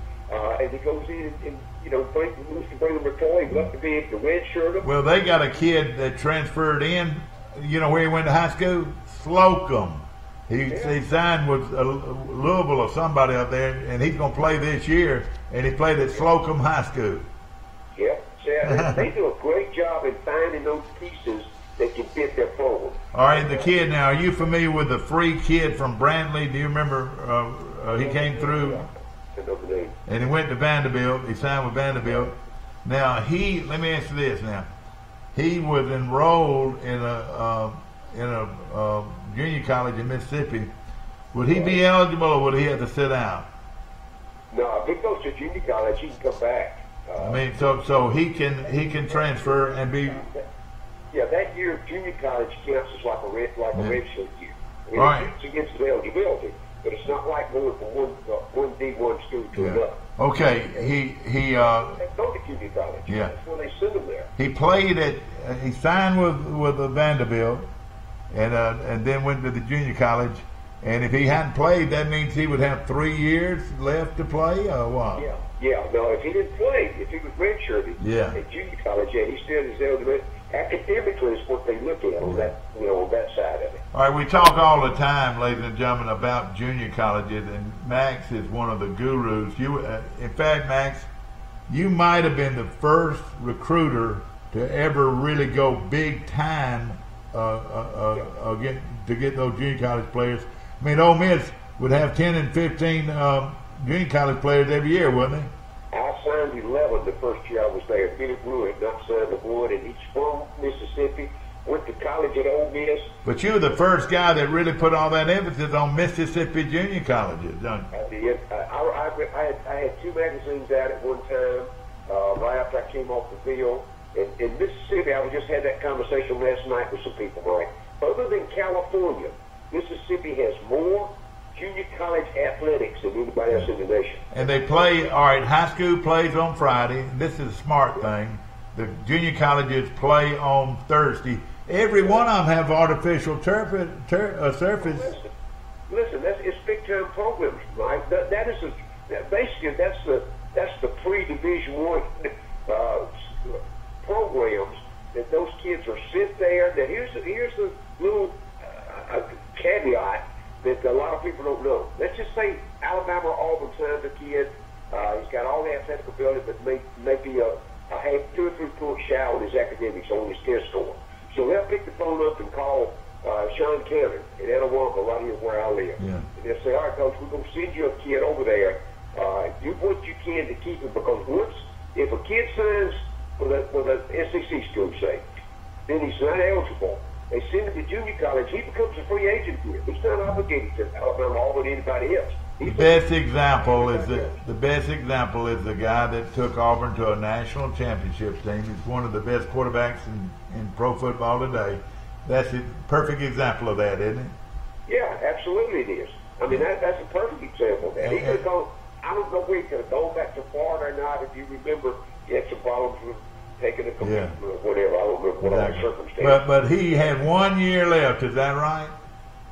E: And he goes in and wants to bring them to Troy. He'd love to be able to redshirt them.
A: Well, they got a kid that transferred in. You know where he went to high school? Slocum. He signed with Louisville or somebody up there, and he's going to play this year. And he played at Slocum High School.
E: Yeah, they do a great job in finding those pieces that can fit their program.
A: All right, the kid now. Are you familiar with the free kid from Brantley? Do you remember? He came through. And he went to Vanderbilt. He signed with Vanderbilt. Now let me ask you this. Now, he was enrolled in a junior college in Mississippi. Would he be eligible, or would he have to sit out?
E: No, if he goes to junior college, he can come back.
A: So he can transfer and be.
E: Yeah, that year of junior college counts as like a redshirt year.
A: All right.
E: It's against the eligibility. But it's not like going from one D1 school to another.
A: Okay, he
E: go to junior college.
A: Yeah.
E: That's when they send them there.
A: He played he signed with the Vanderbilt, and then went to the junior college. And if he hadn't played, that means he would have 3 years left to play, or what?
E: Yeah. No, if he didn't play, if he was redshirted at junior college, he still is eligible. Academically is what they look at on that, on that side of it.
A: All right, we talk all the time, ladies and gentlemen, about junior colleges, and Max is one of the gurus. In fact, Max, you might have been the first recruiter to ever really go big time to get those junior college players. I mean, Ole Miss would have 10 and 15 junior college players every year, wouldn't they?
E: I signed 11 the first year I was there. Billy Brew had not signed the one, and he's from Mississippi, went to college at Ole Miss.
A: But you were the first guy that really put all that emphasis on Mississippi junior colleges, don't you?
E: I did. I had 2 magazines out at one time, right after I came off the field. In Mississippi, I just had that conversation last night with some people, right? Other than California, Mississippi has more junior college athletics than anybody else in the nation.
A: And they play, all right, high school plays on Friday. This is a smart thing. The junior colleges play on Thursday. Every one of them have artificial surface.
E: Listen, it's big-time programs, Mike. Basically, that's the pre-Division I programs that those kids are sent there. Now, here's the little caveat that a lot of people don't know. Let's just say Alabama or Auburn signs a kid. He's got all the athletic ability, but maybe a half 2 or 3 points shy on his academics, on his test score. So they'll pick the phone up and call Sean Cannon in Etowah, right here where I live. Yeah. And they'll say, all right, Coach, we're going to send you a kid over there. Do what you can to keep him, because if a kid signs for the SEC school, say, then he's not eligible. They send him to junior college. He becomes a free agent here. He's not obligated to Alabama, Auburn, anybody else.
A: The best example is the guy that took Auburn to a national championship team. He's one of the best quarterbacks in pro football today. That's a perfect example of that, isn't it?
E: Yeah, absolutely it is. I mean, that's a perfect example of that. He could go. I don't know where he could have gone back to Florida or not. If you remember, he had some problems with taking a commitment or whatever. I don't remember what all the circumstances.
A: But he had 1 year left. Is that right?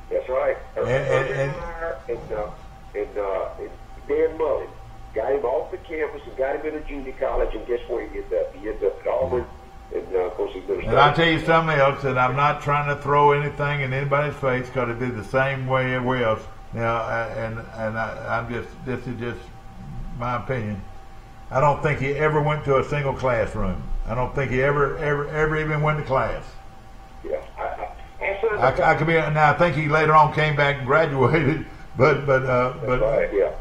E: That's right. And Dan Mullen got him off the campus and got him into junior college, and guess where he ended up? He ended up at Auburn, and of course he's been a
A: And I'll tell you something else, and I'm not trying to throw anything in anybody's face because it did the same way everywhere else. Now, this is just my opinion. I don't think he ever went to a single classroom. I don't think he ever even went to class.
E: Yeah,
A: I could be now. I think he later on came back and graduated, but
E: right, yeah.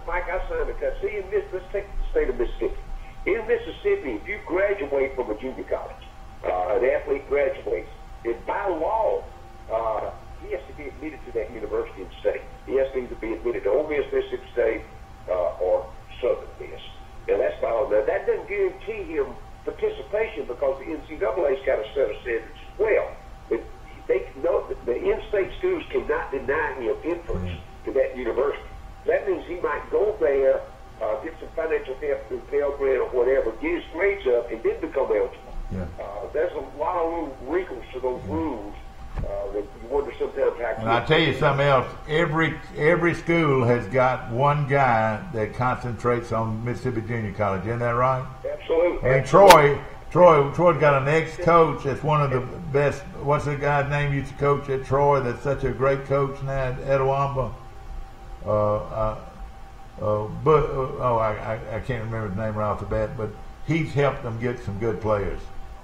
E: Mike, I signed a cut. See, let's take the state of Mississippi. In Mississippi, if you graduate from a junior college, an athlete graduates, and by law, he has to be admitted to that university and state. He has to either be admitted to Ole Miss, Mississippi State, or Southern Miss. Now that's by law. Now that doesn't guarantee him participation because the NCAA's got a set of standards as well. But they know that the in-state schools cannot deny him entrance to that university. That means he might go there, get some financial help through Pell Grant or whatever, get his grades up, and then become eligible.
A: Yeah.
E: There's a lot of little wrinkles to those rules that you wonder sometimes how.
A: And I tell you something else. Every school has got one guy that concentrates on Mississippi Junior College. Isn't that right?
E: Absolutely.
A: I mean, Troy's got an ex-coach that's one of the best. What's the guy's name used to coach at Troy? That's such a great coach now at Etowamba. I can't remember his name right off the bat, but he's helped them get some good players.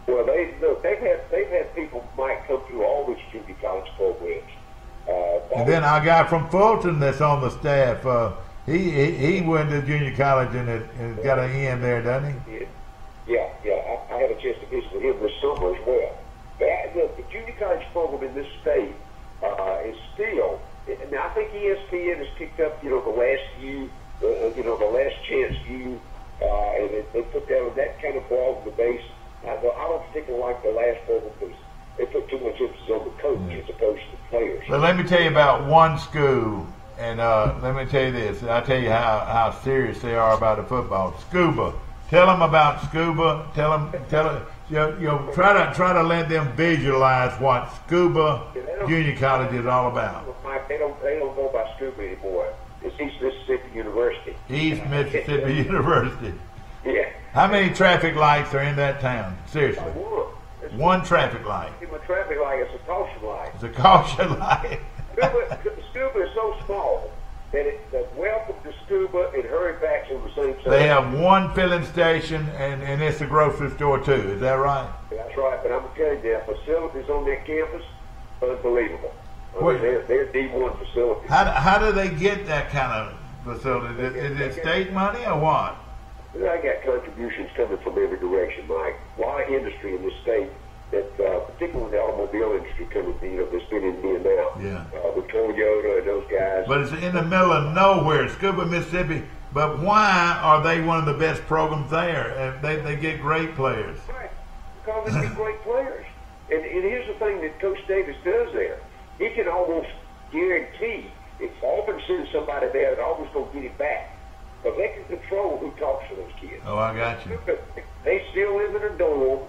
E: Well, they've had people might come through all these junior college programs.
A: And then our guy from Fulton that's on the staff, he went to junior college and got an end there, doesn't he?
E: Yeah. I had a chance to visit with him this summer as well. The junior college program in this state is still. Now I think ESPN has picked up, the last few, the last chance view, and they put that kind of broadened the base. I don't particularly like the last program because they put too much emphasis on the coach as opposed to the players.
A: But let me tell you about one school, and let me tell you this. I'll tell you how serious they are about the football. Scuba. Tell them about Scuba. Tell them. Try to let them visualize what Scuba Junior College is all about.
E: Mike, they don't go by Scuba anymore. It's East Mississippi University.
A: East Mississippi University.
E: Yeah.
A: How many traffic lights are in that town? Seriously. One traffic light.
E: A traffic light is a caution light.
A: It's a caution light.
E: Scuba is so small that welcome to Scuba and hurry back to the same side.
A: They have one filling station and it's a grocery store too. Is that right?
E: That's right, but I'm telling you, the facilities on that campus, unbelievable. They're D1 facilities.
A: How do they get that kind of facility? Is it state money or what?
E: I got contributions coming from every direction, Mike. A lot of industry in this state, that particularly the automobile industry coming, that's been in here now.
A: Yeah.
E: With Toyota and those guys.
A: But it's in the middle of nowhere, Scuba, Mississippi. But why are they one of the best programs there? They get great players.
E: Right, because they get great players. And here's the thing that Coach Davis does there. He can almost guarantee if Auburn sends somebody there, they're always going to get it back. Because they can control who talks to those kids.
A: Oh, I got you.
E: They still live in a dorm.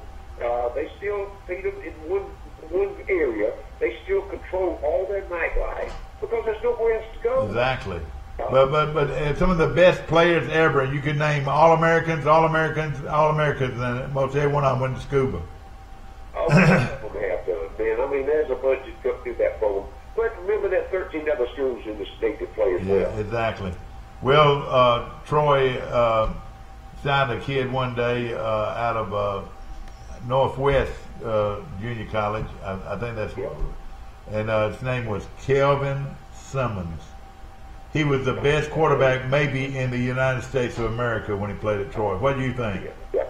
E: They still feed them in one area. They still control all their nightlife because there's nowhere else to go.
A: Exactly. But some of the best players ever, you could name All-Americans, and most every one of them went to Scuba.
E: All of them have done, man. I mean, there's a bunch that come through that program. But remember that 13 other schools in the state that play as well.
A: Yeah, exactly. Well, Troy signed a kid one day out of Northwest Junior College. I think that's what. And his name was Kelvin Simmons. He was the best quarterback maybe in the United States of America when he played at Troy. What do you think?
E: Yeah.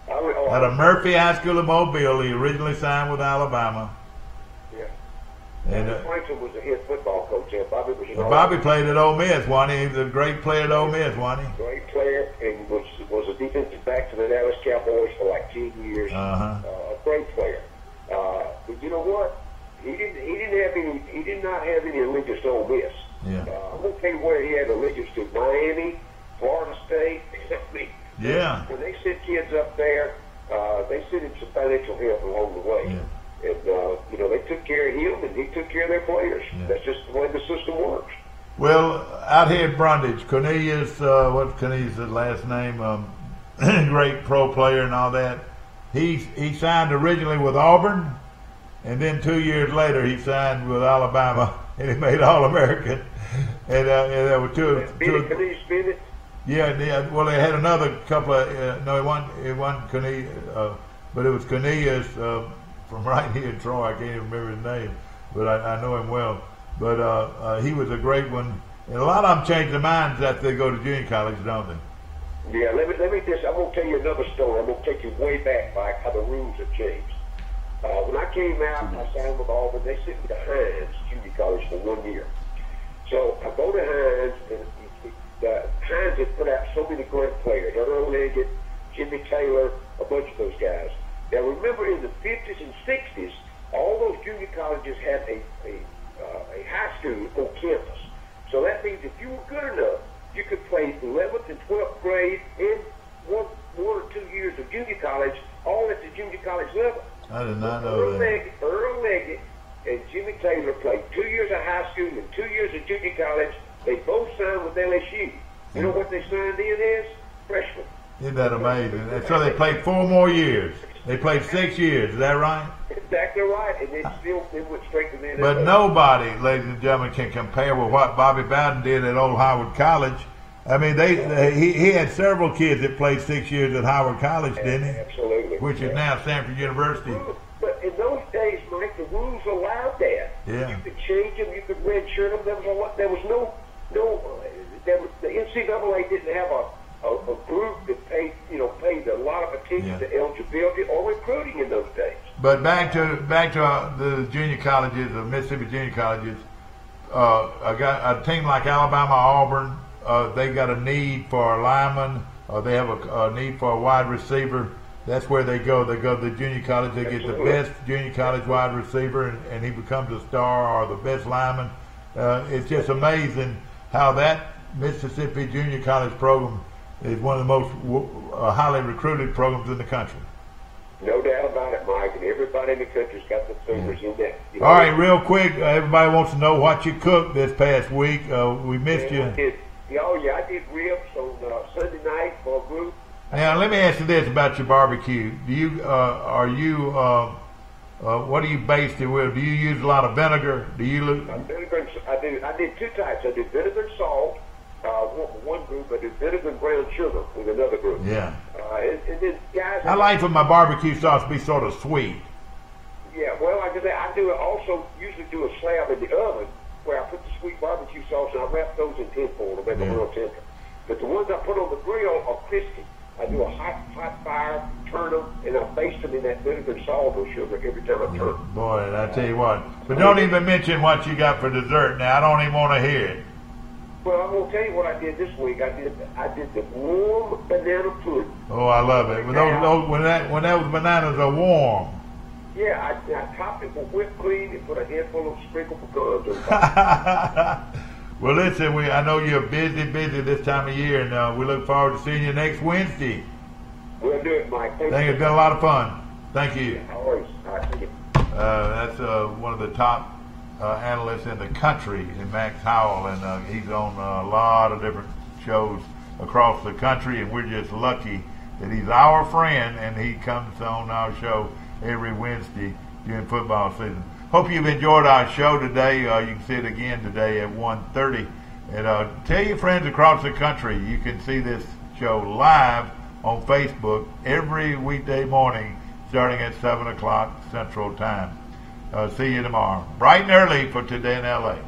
A: Out of Murphy High School in Mobile, he originally signed with Alabama.
E: Yeah.
A: And
E: Franklin was a head football coach there.
A: Bobby played at Ole Miss, wasn't he? He was a great player at Ole Miss, wasn't he?
E: Great player, and was a defensive back for the Dallas Cowboys for like 10 years. A great player. But you know what? He did not have any allegiance to Ole Miss.
A: Yeah.
E: I'm gonna tell you where he had allegiance to: Miami, Florida State. I mean,
A: yeah.
E: When they sent kids up there, they sent him some financial help along the way.
A: Yeah.
E: And they took care of him, and he took care of their players.
A: Yeah.
E: That's just the way the system works.
A: Well, out here at Brundage, Cornelius, what's Cornelius' last name? Great pro player and all that. He signed originally with Auburn, and then 2 years later he signed with Alabama, and he made All-American. And there were two.
E: Cornelius Bennett.
A: Yeah. Well, they had another couple of. No, it wasn't Cornelius, but it was Cornelius from right here in Troy. I can't even remember his name, but I know him well. But he was a great one. And a lot of them change their minds after they go to junior college, don't they?
E: Yeah, let me just, I'm going to tell you another story. I'm going to take you way back, Mike, how the rules have changed. When I came out, I signed with Auburn. They sent me to Hines Junior College for 1 year. So I go to Hines, and Hines had put out so many great players. Earl Leggett, Jimmy Taylor, a bunch of those guys. Now remember, in the 50s and 60s, all those junior colleges had a high school on campus. So that means if you were good enough, you could play 11th and 12th grade and one or 2 years of junior college, all at the junior college level.
A: I did not know that.
E: Earl Leggett and Jimmy Taylor played 2 years of high school and 2 years of junior college. They both signed with LSU. You know what they signed in as? Freshmen.
A: Isn't that amazing? And so they played 4 more years. They played 6 years. Is that right?
E: Exactly right. And it went straight to the NFL.
A: But nobody, ladies and gentlemen, can compare with what Bobby Bowden did at Old Howard College. I mean, he had several kids that played 6 years at Howard College, didn't he?
E: Absolutely.
A: Which is now Stanford University.
E: But in those days, Mike, the rules allowed that.
A: Yeah.
E: You could change them. You could redshirt them. There was no. The NCAA didn't have a group that paid a lot of attention to eligibility or recruiting in those days.
A: But back to the junior colleges, the Mississippi junior colleges. A team like Alabama, Auburn, they got a need for a lineman, or they have a need for a wide receiver. That's where they go. They go to the junior college. They get the best junior college wide receiver, and he becomes a star or the best lineman. It's just amazing how that Mississippi junior college program is one of the most highly recruited programs in the country.
E: No doubt about it, Mike, and everybody in the country's got the fingers in that.
A: All right, real quick, everybody wants to know what you cooked this past week. We missed you.
E: I did ribs on Sunday night for a group.
A: Now, let me ask you this about your barbecue. Do you, what do you baste it with? Do you use a lot of vinegar? Do you look?
E: Vinegar. I did two types. I did vinegar and salt. One group, I did vinegar and brown sugar with another group.
A: Yeah.
E: And then guys.
A: I like for my barbecue sauce to be sort of sweet.
E: Yeah. Well, like I said, I do also usually do a slab in the oven where I put the sweet barbecue sauce and I wrap those in tinfoil to make them real tender. But the ones I put on the grill are crispy. I do a hot fire, turn them, and I baste them in that vinegar and salt or sugar every time I turn them.
A: Boy, I tell you what. But don't even mention what you got for dessert now. I don't even want to hear it.
E: Well, I'm going to tell you what I did this week. I did the warm banana pudding.
A: Oh, I love it. When those bananas are warm.
E: Yeah, I topped it with whipped cream and put a handful of sprinkled pecans on top.
A: Well, listen, I know you're busy this time of year, and we look forward to seeing you next Wednesday.
E: We'll do it, Mike.
A: I think it's been a lot of fun. Thank you.
E: Always. All right, thank you.
A: That's one of the top analysts in the country, in Max Howell, and he's on a lot of different shows across the country, and we're just lucky that he's our friend, and he comes on our show every Wednesday during football season. Hope you've enjoyed our show today. You can see it again today at 1:30. And tell your friends across the country you can see this show live on Facebook every weekday morning starting at 7 o'clock Central Time. See you tomorrow. Bright and early for Today in L.A.